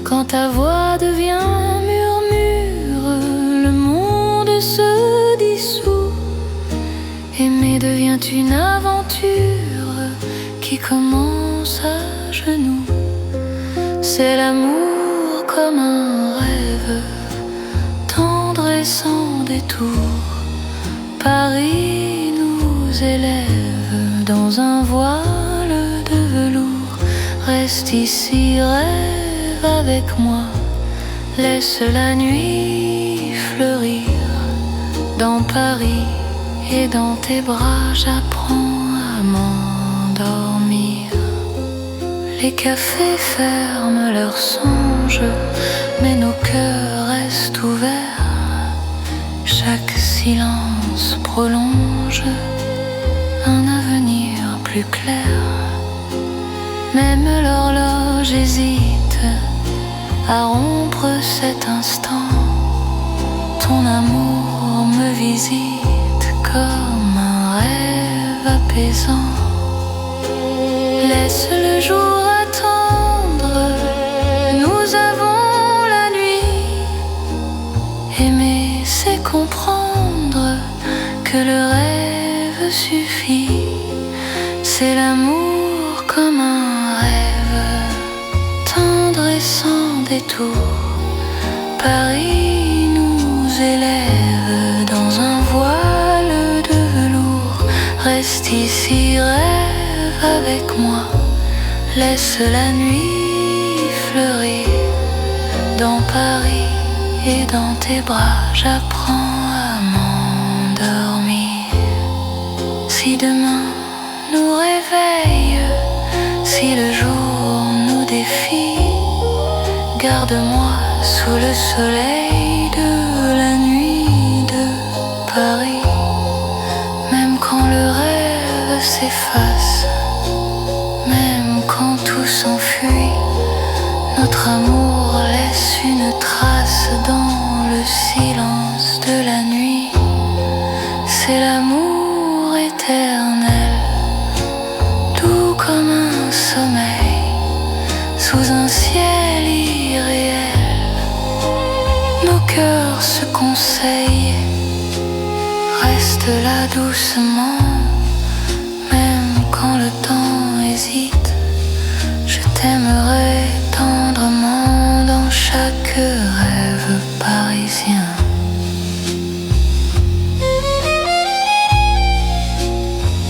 Quand ta voix devient murmure, le monde se dissout. Aimer devient une aventure qui commence à genoux. C'est l'amour comme un rêve, tendre et sans détour. Paris nous élève dans un voile de velours. Reste ici, rêve avec moi, laisse la nuit fleurir. Dans Paris et dans tes bras, j'apprends à m'endormir. Les cafés ferment leurs songes, mais nos cœurs restent ouverts. Chaque silence prolonge un avenir plus clair. Même l'horloge hésite à rompre cet instant. Ton amour me visite comme un rêve apaisant. Laisse le jour attendre, nous avons la nuit. Aimer, c'est comprendre que le rêve suffit. C'est l'amour comme un rêve, tendre et sans détour. Paris nous élève dans un voile de velours. Reste ici, rêve avec moi, laisse la nuit fleurir. Dans Paris et dans tes bras, j'apprends à m'endormir. Si demain nous réveille, si le jour nous défie, garde-moi sous le soleil de la nuit de Paris. Même quand le rêve s'efface, même quand tout s'enfuit, notre amour laisse une trace dans le silence de la nuit. C'est l'amour éternel, doux comme un sommeil, sous un ciel irréel. Nos cœurs se conseillent, reste là doucement. Même quand le temps hésite, je t'aimerai tendrement dans chaque rêve parisien.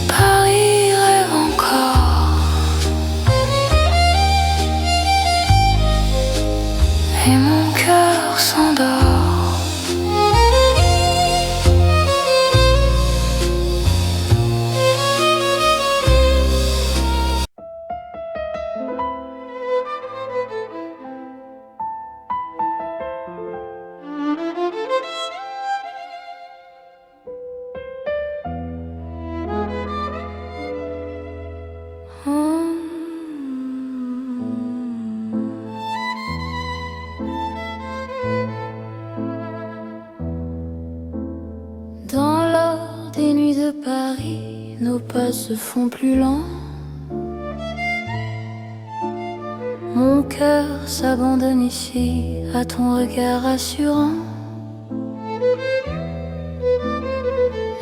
Paris rêve encore, et mon cœur s'endort. Dans l'or des nuits de Paris, nos pas se font plus lents. Mon cœur s'abandonne ici à ton regard rassurant.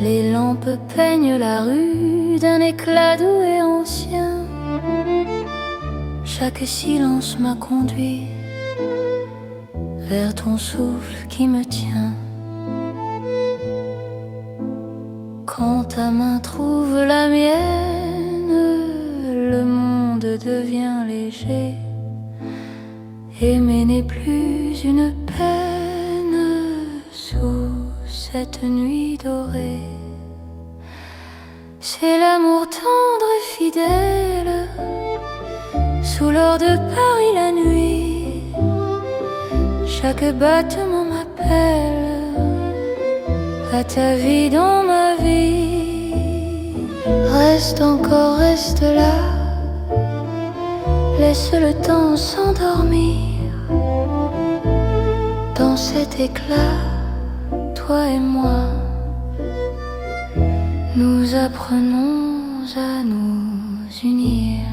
Les lampes peignent la rue d'un éclat doux et ancien. Chaque silence m'a conduit vers ton souffle qui me tient. Quand ta main trouve la mienne, le monde devient léger. Aimer n'est plus une peine sous cette nuit dorée. C'est l'amour tendre et fidèle sous l'or de Paris la nuit. Chaque battement m'appelle à ta vie dans ma vie. Reste encore, reste là. Laisse le temps s'endormir dans cet éclat. Toi et moi, nous apprenons à nous unir.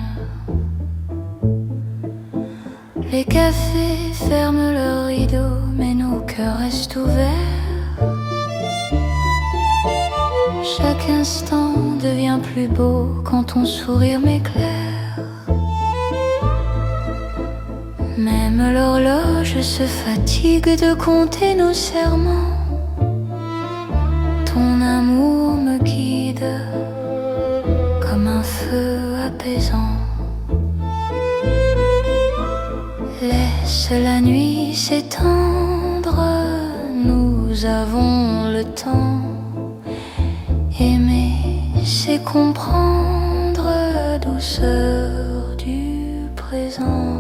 Les cafés ferment leurs rideaux, mais nos cœurs restent ouverts. Chaque instant devient plus beau quand ton sourire m'éclaire. Même l'horloge se fatigue de compter nos serments. Ton amour me guide comme un feu apaisant. Laisse la nuit s'étendre, nous avons le temps. Aimer, c'est comprendre la douceur du présent.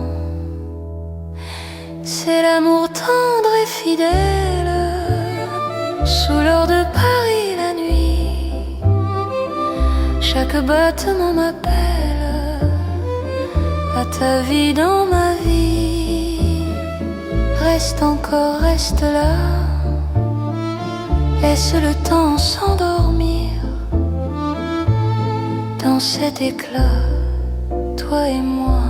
C'est l'amour tendre et fidèle, sous l'or de Paris la nuit. Chaque battement m'appelle à ta vie dans ma vie. Reste encore, reste là. Laisse le temps s'endormir dans cet éclat. Toi et moi,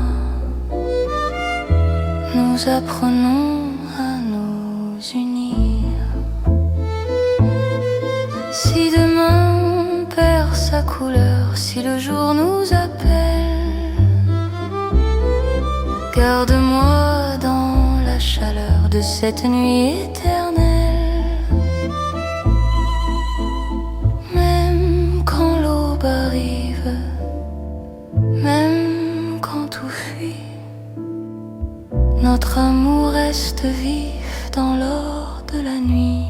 nous apprenons à nous unir. Si demain on perd sa couleur, si le jour nous appelle, garde-moi dans la chaleur de cette nuit éternelle. Même quand l'aube arrive, même quand tout fuit, notre amour reste vif dans l'or de la nuit.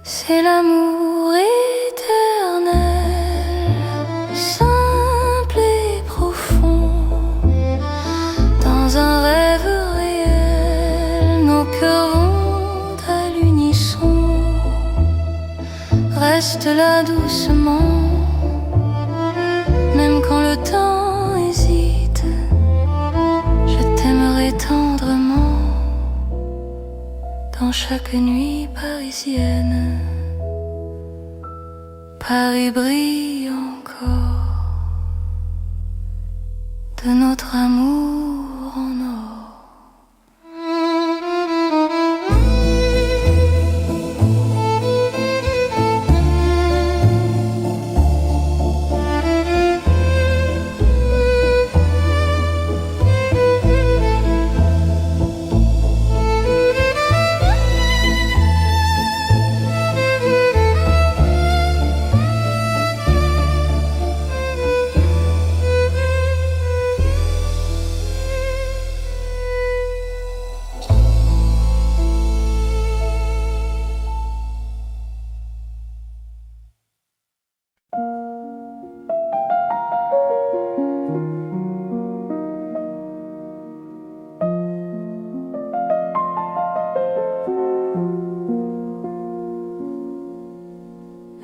C'est l'amour éternel, simple et profond. Dans un rêve réel, nos cœurs vont à l'unisson. Reste là doucement, même quand le temps hésite. Je t'aimerai tendrement dans chaque nuit parisienne. Paris brille encore de notre amour en or.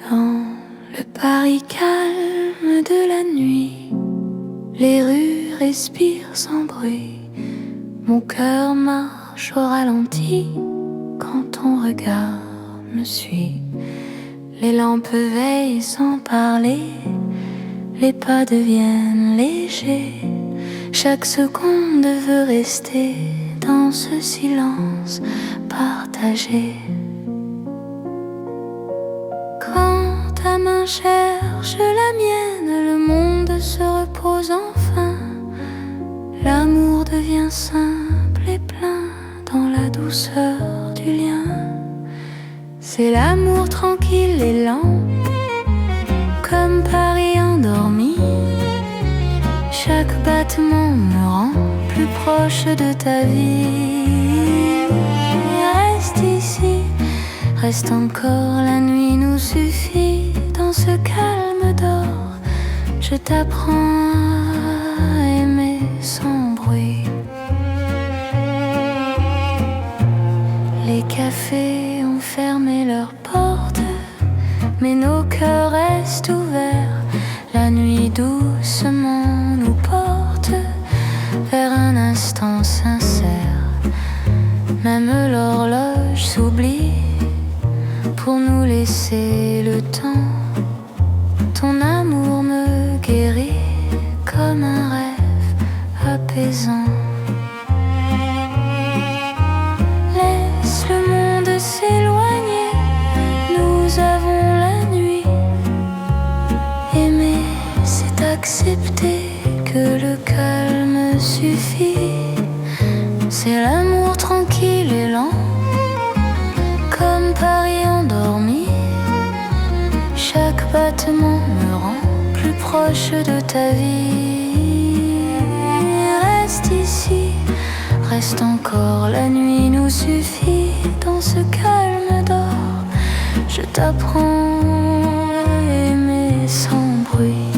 Dans le Paris calme de la nuit, les rues respirent sans bruit. Mon cœur marche au ralenti quand ton regard me suit. Les lampes veillent sans parler, les pas deviennent légers. Chaque seconde veut rester dans ce silence partagé. Quand ta main cherche la mienne, le monde se repose enfin. L'amour devient simple et plein dans la douceur du lien. C'est l'amour tranquille et lent, comme Paris endormi. Chaque battement me rend plus proche de ta vie. Reste ici, reste encore, la nuit nous suffit. Dans ce calme d'or, je t'apprends à aimer sans bruit. Les cafés ont fermé leurs portes, mais nos cœurs restent ouverts. Ton amour me guérit comme un rêve apaisant. Laisse le monde s'éloigner, nous avons la nuit. Aimer, c'est accepter que le calme suffit. C'est l'amour tranquille et lent, comme Paris endormi. Chaque battement me rend plus proche de ta vie. Reste ici, reste encore, la nuit nous suffit. Dans ce calme d'or, je t'apprends à aimer sans bruit.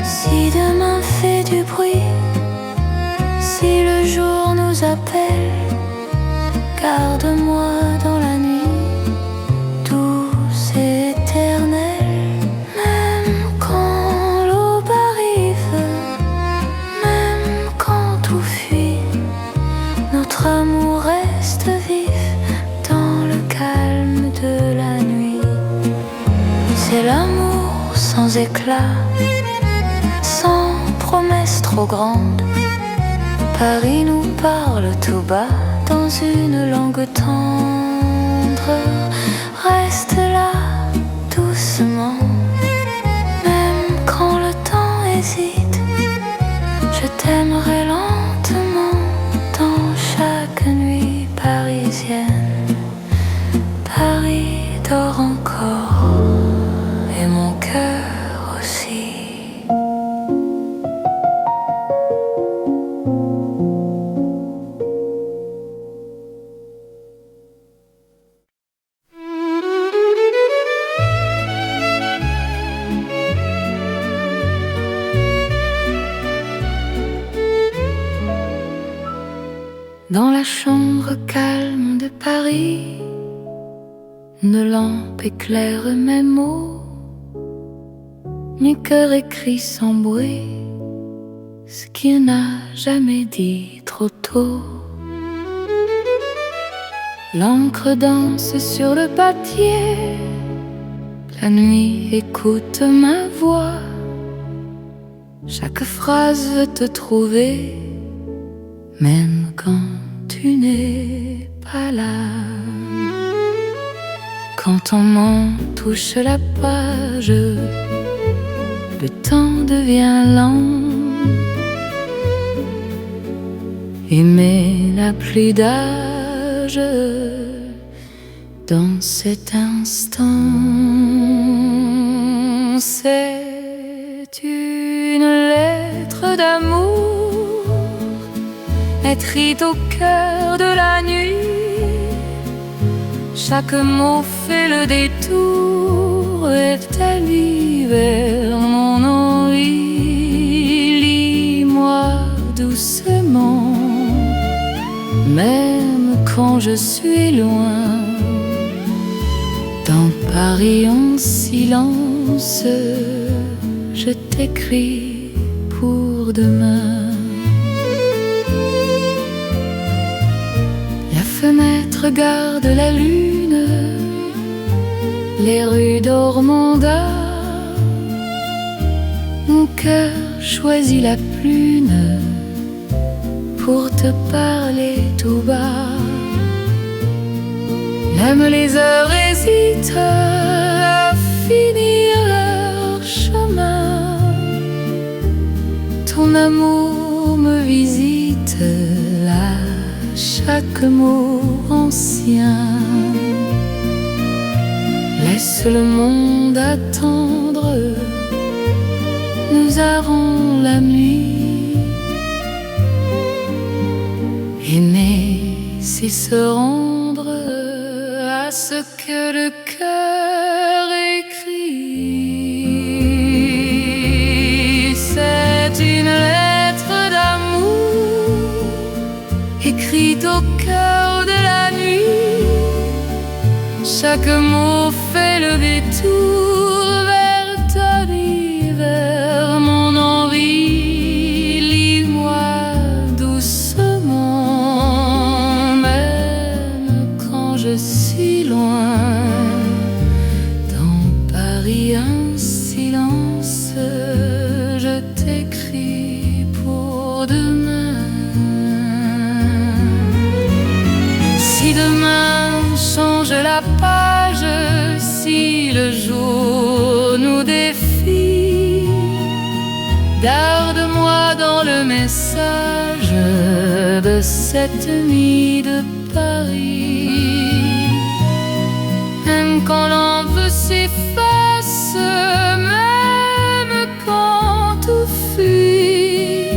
Si demain fait du bruit, si le jour nous appelle, garde-moi dans la nuit, douce et éternelle. Même quand l'aube arrive, même quand tout fuit, notre amour reste vif dans le calme de la nuit. C'est l'amour sans éclat, sans promesse trop grande. Paris nous parle tout bas dans une langue tendre. Reste là, doucement, même quand le temps hésite. Je t'aimerai lentement dans chaque nuit parisienne. Paris dort encore et mon cœur aussi. Dans la chambre calme de Paris, une lampe éclaire mes mots. Mon cœur écrit sans bruit ce qu'il n'a jamais dit trop tôt. L'encre danse sur le papier, la nuit écoute ma voix. Chaque phrase veut te trouver, même quand tu n'es pas là. Quand ton main touche la page, le temps devient lent. Aimer n'a plus d'âge dans cet instant. C'est une lettre d'amour écrite au cœur de la nuit. Chaque mot fait le détour et t'allie vers mon envie. Lis-moi doucement, même quand je suis loin. Dans Paris en silence, je t'écris pour demain. La fenêtre garde la lune, les rues d'Ormanda. Mon cœur choisit la prune pour te parler tout bas. Même les heures hésitent à finir leur chemin. Ton amour me visite à chaque mot ancien. Laisse le monde attendre, nous avons la nuit. Aimer, c'est se rendre à ce que le cœur écrit. C'est une lettre d'amour écrite au cœur de la nuit. Chaque mot fait le détour vers ta vie, vers mon envie. Lis-moi doucement, même quand je suis loin. Dans Paris, un silence, je t'écris pour demain. Si demain change la page, si le jour nous défie, garde-moi dans le message de cette nuit de Paris. Même quand l'envie s'efface, même quand tout fuit,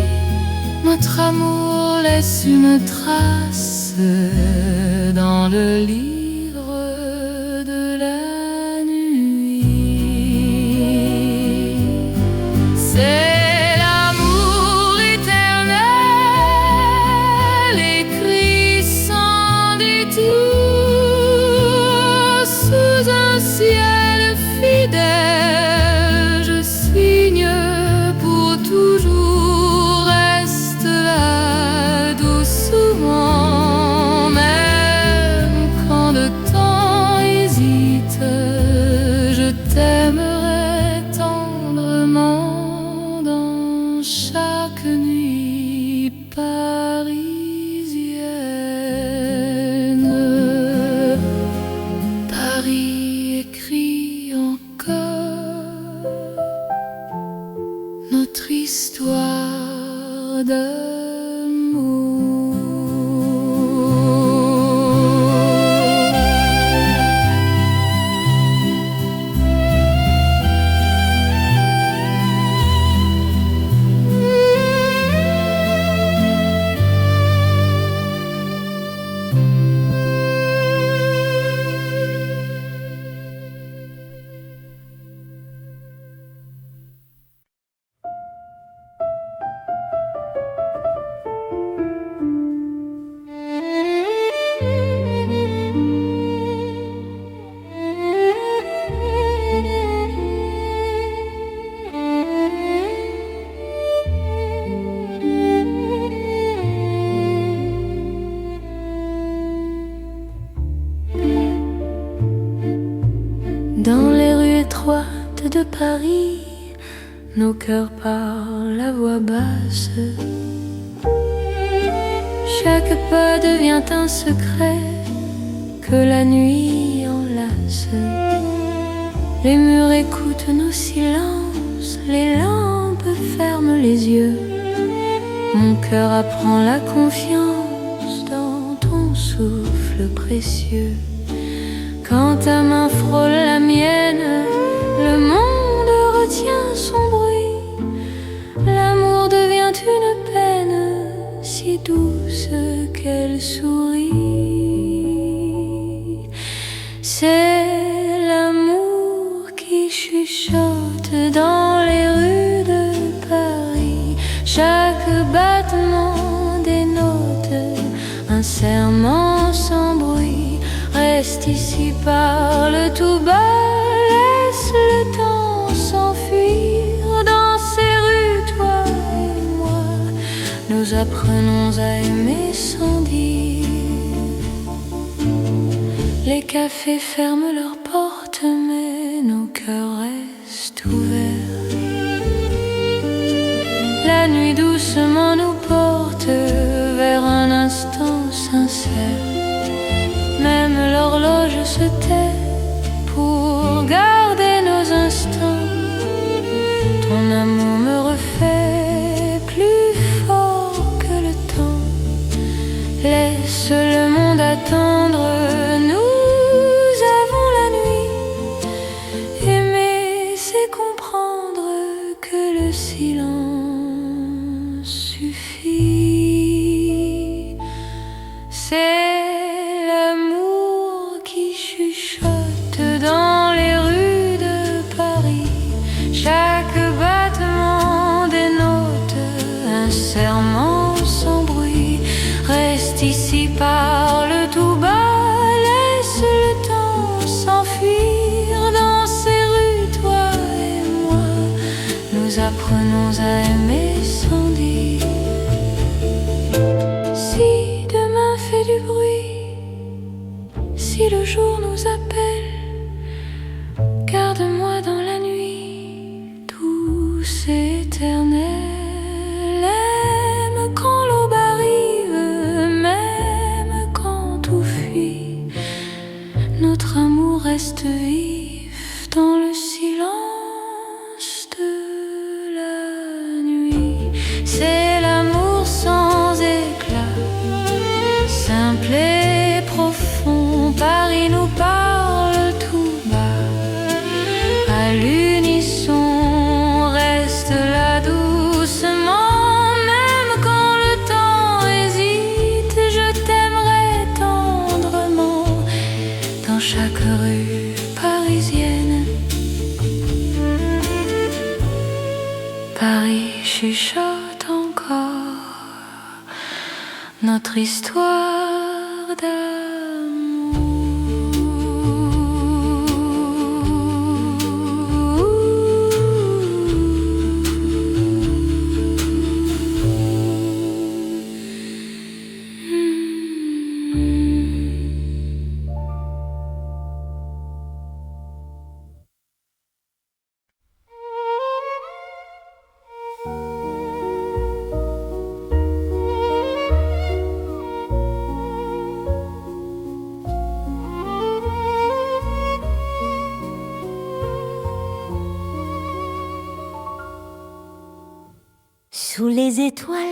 notre amour laisse une trace dans le livre de la nuit. C'est l'amour éternel, écrit sans détour, sous un ciel fidèle, je signe pour toujours, reste là doucement. Même quand le temps hésite, je t'aimerai tendrement dans chaque nuit parisienne. Paris écrit encore notre histoire d'amour. Dans les rues étroites de Paris, nos cœurs parlent à voix basse. Chaque pas devient un secret que la nuit enlace. Les murs écoutent nos silences, les lampes ferment les yeux. Mon cœur apprend la confiance dans ton souffle précieux. Quand ta main frôle la mienne, le monde retient son bruit. L'amour devient une peine si douce qu'elle sourit. C'est l'amour qui chuchote dans les rues de Paris. Chaque battement dénote un serment sans bruit. Reste ici, parle tout bas, laisse le temps s'enfuir. Dans ces rues, toi et moi, nous apprenons à aimer sans dire. Les cafés ferment leurs portes, mais nos cœurs restent ouverts. La nuit doucement nous porte vers un instant sincère. Même l'horloge se tait pour garder nos instants. Ton amour me refait plus fort que le temps. Laisse le monde attendre, nous avons la nuit. Aimer, c'est comprendre que le silence suffit. C'est dans les rues de Paris, chaque battement dénote un serment sans bruit. Reste ici, parle tout bas, laisse le temps s'enfuir. Dans ces rues, toi et moi, nous apprenons à aimer sans dire. Si demain fait du bruit, si le jour nous appelle, garde-moi dans chuchote encore notre histoire d'amour. Sous les étoiles,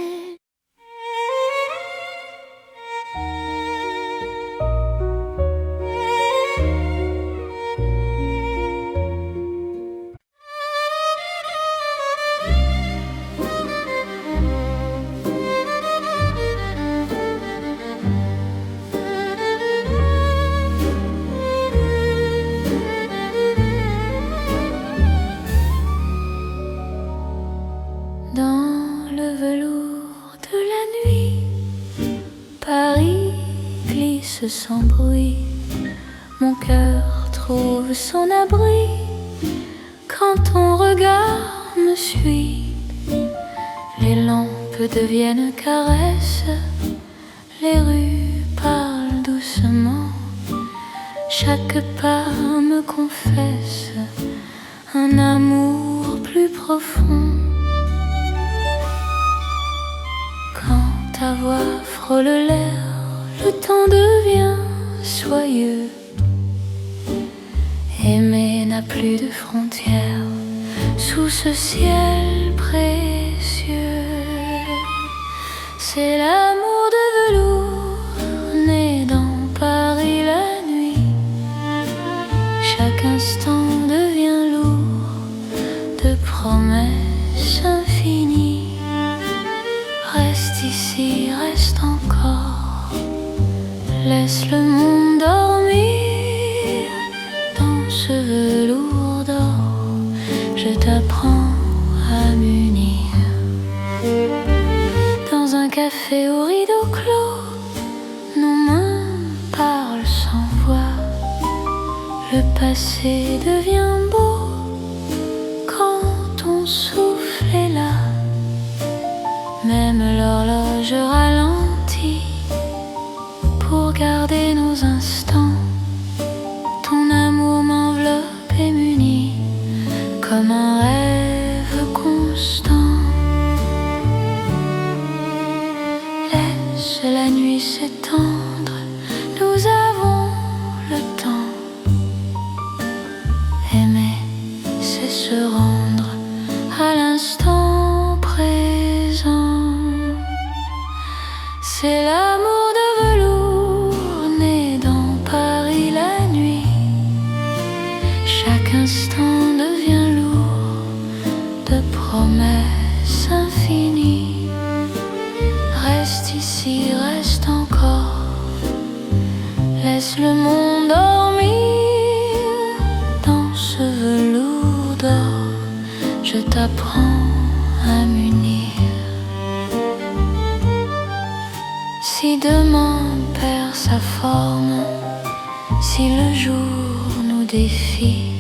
dans le velours de la nuit, Paris glisse sans bruit. Mon cœur trouve son abri quand ton regard me suit. Les lampes deviennent caresses, les rues parlent doucement. Chaque pas me confesse un amour plus profond. Quand ta voix frôle l'air, le temps devient soyeux. Aimer n'a plus de frontières sous ce ciel précieux. C'est l'amour de velours né dans Paris la nuit. Chaque instant devient lourd de promesses infinies. Reste ici, reste encore, laisse le monde dormir. Dans ce velours d'or, je t'apprends à m'unir. Dans un café au rideau clos, nos mains parlent sans voix. Le passé devient beau quand ton souffle est là. Même l'horloge ralentit pour garder nos instants. Ton amour m'enveloppe et m'unit comme un rêve constant. Laisse la nuit s'étendre, nous avons le temps. Aimer, c'est se rendre à l'instant présent. C'est l'amour de velours né dans Paris la nuit. Chaque instant devient lourd de promesses infinies. Reste ici, reste encore, laisse le monde dormir. Dans ce velours d'or, je t'apprends à m'unir. Si demain perd sa forme, si le jour nous défie,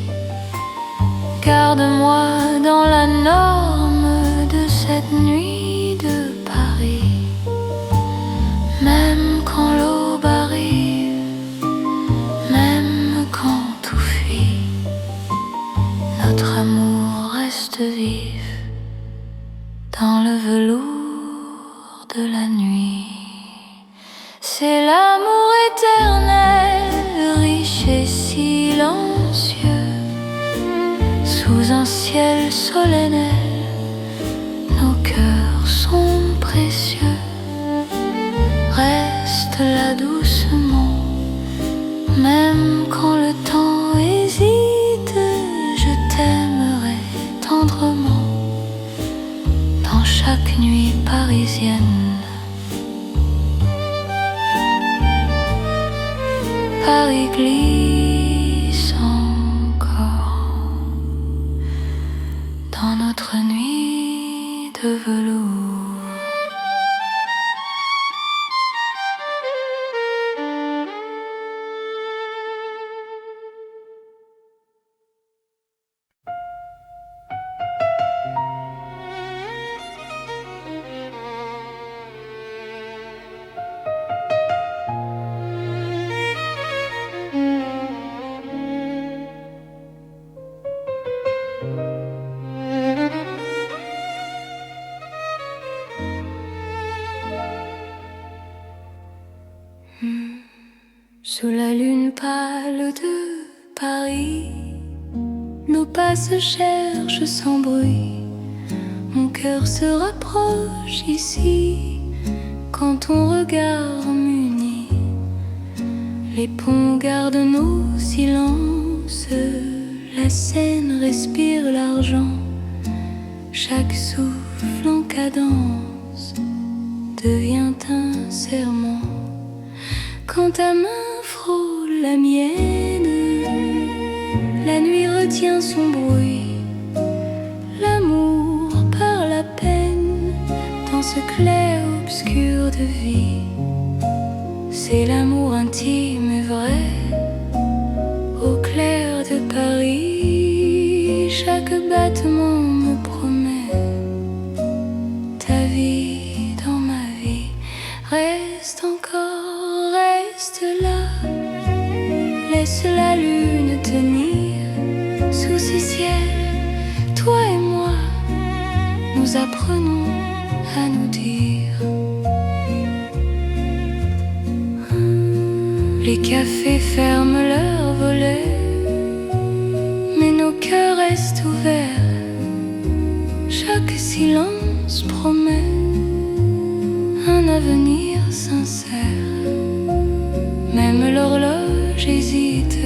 garde-moi dans la norme de cette nuit de Paris. Même quand l'aube arrive, même quand tout fuit, notre amour reste vif dans le velours de la nuit. C'est l'amour éternel, riche et silencieux. Sous un ciel solennel, nos cœurs sont précieux. Reste là doucement, même quand le temps hésite. Je t'aimerai tendrement dans chaque nuit parisienne. Paris glisse encore dans notre nuit de de velours. Sous la lune pâle de Paris, nos pas se cherchent sans bruit. Mon cœur se rapproche ici quand ton regard m'unit. Les ponts gardent nos silences, la Seine respire l'argent. Chaque souffle en cadence devient un serment. Quand ta main frôle la mienne, la nuit retient son bruit. L'amour par la peine dans ce clair-obscur de vie. C'est l'amour intime et vrai au clair de Paris. Chaque battement me promet ta vie dans ma vie. Reste encore, reste là. Laisse la lune tenir sous ce ciel. Toi et moi, nous apprenons à nous dire. Les cafés ferment leurs volets, mais nos cœurs restent ouverts. Chaque silence promet un avenir sincère. Même l'horloge hésite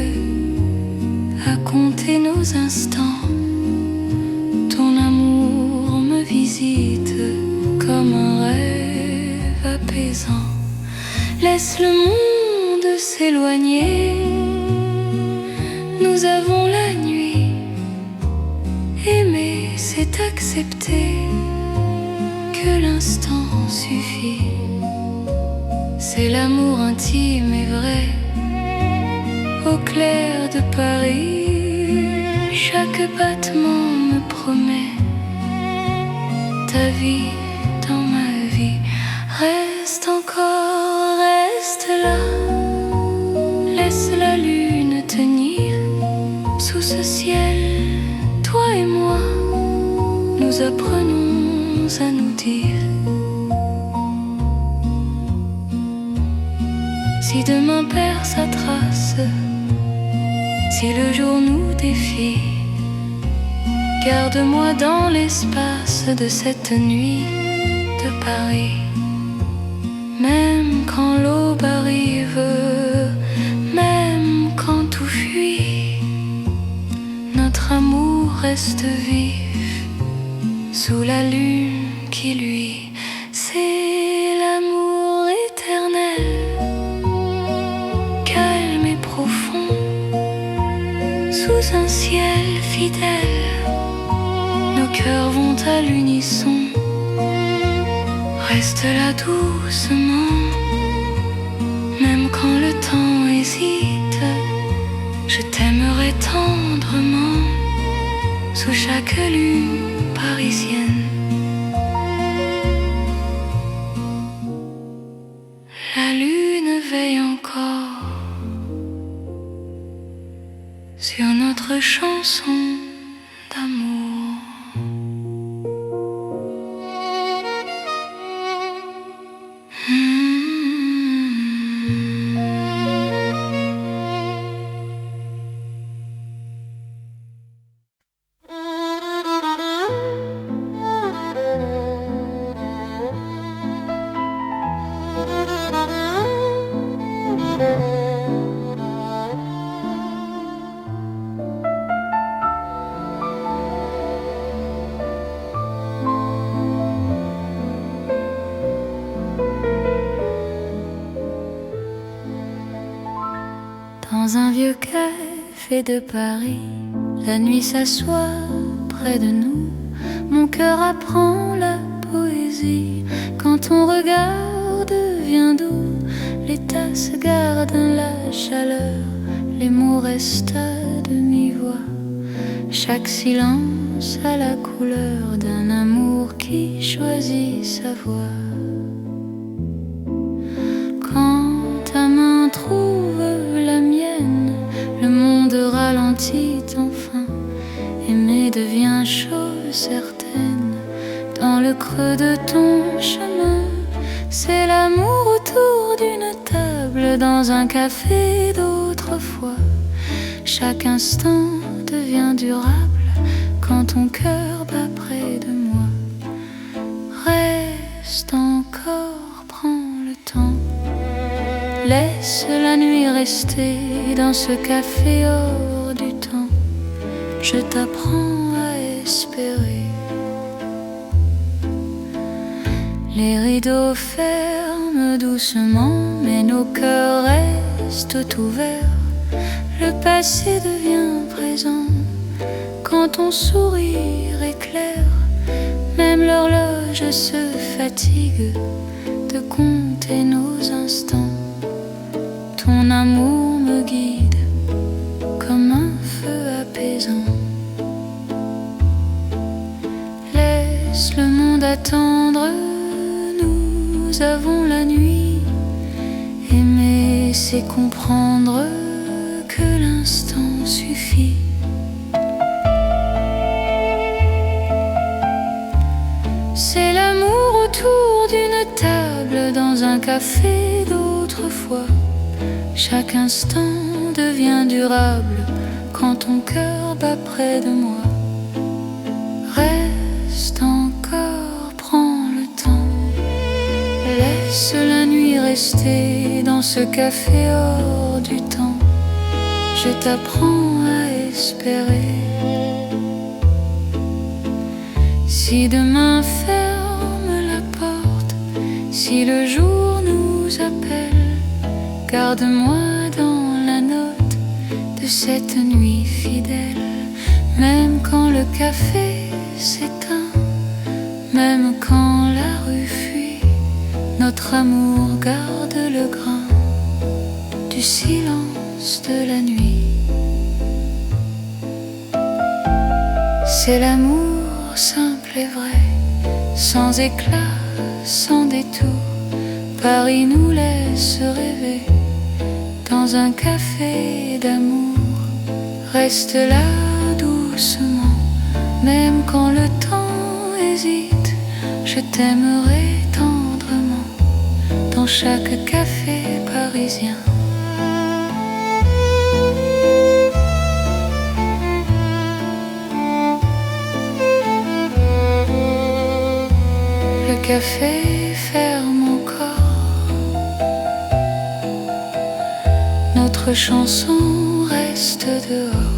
à compter nos instants. Ton amour me visite comme un rêve apaisant. Laisse le monde s'éloigner. Nous avons la nuit. Aimer, c'est accepter que l'instant suffit. C'est l'amour intime et vrai au clair de Paris. Chaque battement me promet ta vie dans ma vie. Reste encore, reste là. Laisse la lune tenir sous ce ciel. Toi et moi, nous apprenons à nous dire. Si demain perd sa trace, si le jour nous défie, garde-moi dans l'espace de cette nuit de Paris. Même quand l'aube arrive, même quand tout fuit, notre amour reste vif sous la lune qui luit. C'est l'amour éternel, calme et profond, sous un ciel fidèle. Nos cœurs vont à l'unisson. Reste là doucement, même quand le temps hésite. Je t'aimerai tendrement sous chaque lune parisienne. La lune veille encore sur notre chanson d'amour. Dans un vieux café de Paris, la nuit s'assoit près de nous. Mon cœur apprend la poésie. Quand ton regard devient doux, les tasses gardent la chaleur, les mots restent à demi-voix. Chaque silence a la couleur d'un amour qui choisit sa voie. Quand ta main trouve la mienne, le monde ralentit enfin. Aimer devient chose certaine. Dans le creux de ton chemin, c'est l'amour autour d'une table, dans un café d'autrefois. Chaque instant devient durable quand ton cœur bat près de moi. Reste encore, prends le temps. Laisse la nuit rester dans ce café hors du temps. Je t'apprends à espérer. Les rideaux ferment doucement, mais nos cœurs restent ouverts. Le passé devient présent quand ton sourire éclaire. Même l'horloge se fatigue de compter nos instants. Ton amour me guide comme un feu apaisant. Laisse le monde attendre, nous avons la nuit. Aimer, c'est comprendre que l'instant suffit. C'est l'amour autour d'une table, dans un café d'autrefois. Chaque instant devient durable quand ton cœur bat près de moi. Reste encore, prends le temps. Laisse la nuit rester dans ce café hors du temps. Je t'apprends à espérer. Si demain ferme la porte, si le jour nous appelle, garde-moi dans la note de cette nuit fidèle. Même quand le café s'éteint, même quand la rue fuit, notre amour garde le grain du silence de la nuit. C'est l'amour simple et vrai, sans éclat, sans détour. Paris nous laisse rêver dans un café d'amour. Reste là doucement, même quand le temps hésite. Je t'aimerai tendrement dans chaque café parisien. Le café ferme encore, notre chanson reste dehors.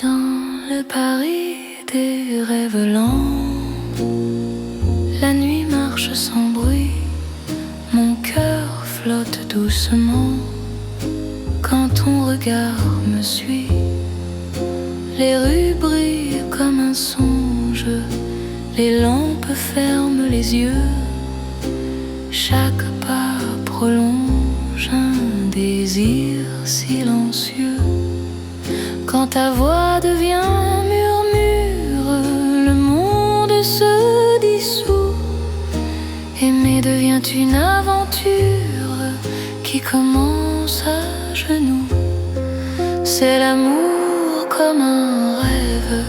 Dans le Paris des rêves lents, la nuit marche sans bruit, mon cœur flotte doucement quand ton regard me suit. Les rues brillent comme un songe, les lampes ferment les yeux, chaque pas prolonge un désir silencieux. Quand ta voix devient murmure, le monde se dissout. Aimer devient une aventure qui commence à genoux. C'est l'amour comme un rêve,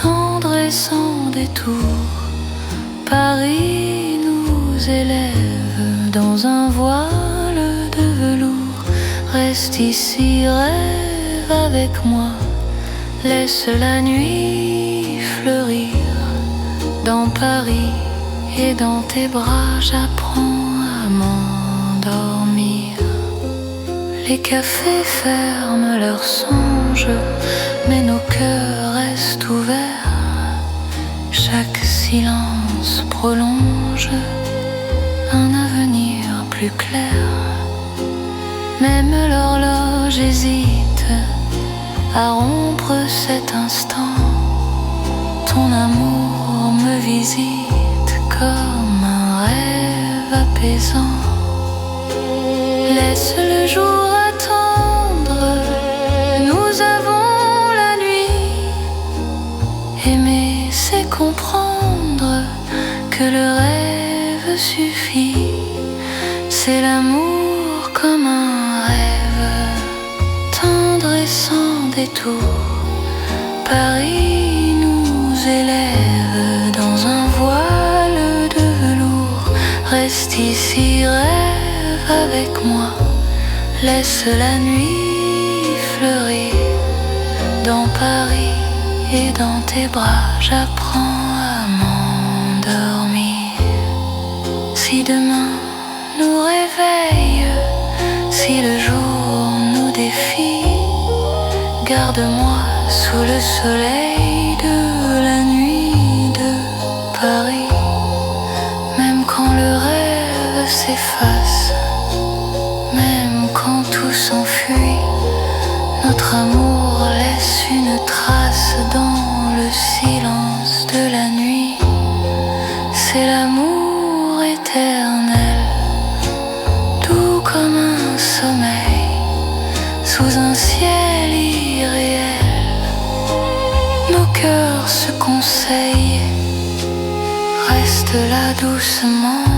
tendre et sans détour. Paris nous élève dans un voile de velours. Reste ici, rêve avec moi, laisse la nuit fleurir. et dans tes bras j'apprends à m'endormir. Les cafés ferment leurs songes, mais nos cœurs restent ouverts. Chaque silence prolonge un avenir plus clair. Même l'horloge hésite à rompre cet instant. Ton amour me visite comme un rêve apaisant. Laisse le jour attendre, nous avons la nuit. Aimer, c'est comprendre que le rêve suffit. C'est l'amour comme un rêve, tendre et sans détour. Paris nous élève dans un voile de velours. Reste ici, rêve avec moi. Laisse la nuit fleurir. Dans Paris et dans tes bras, j'apprends à m'endormir. Si demain nous réveille, si le jour nous défie, garde-moi sous le soleil de la nuit de Paris. Même quand le rêve s'efface, même quand tout s'enfuit, notre amour laisse une trace dans le silence de la nuit. C'est l'amour éternel, doux comme un sommeil, sous un ciel irréel. Nos cœurs se conseillent, reste là doucement.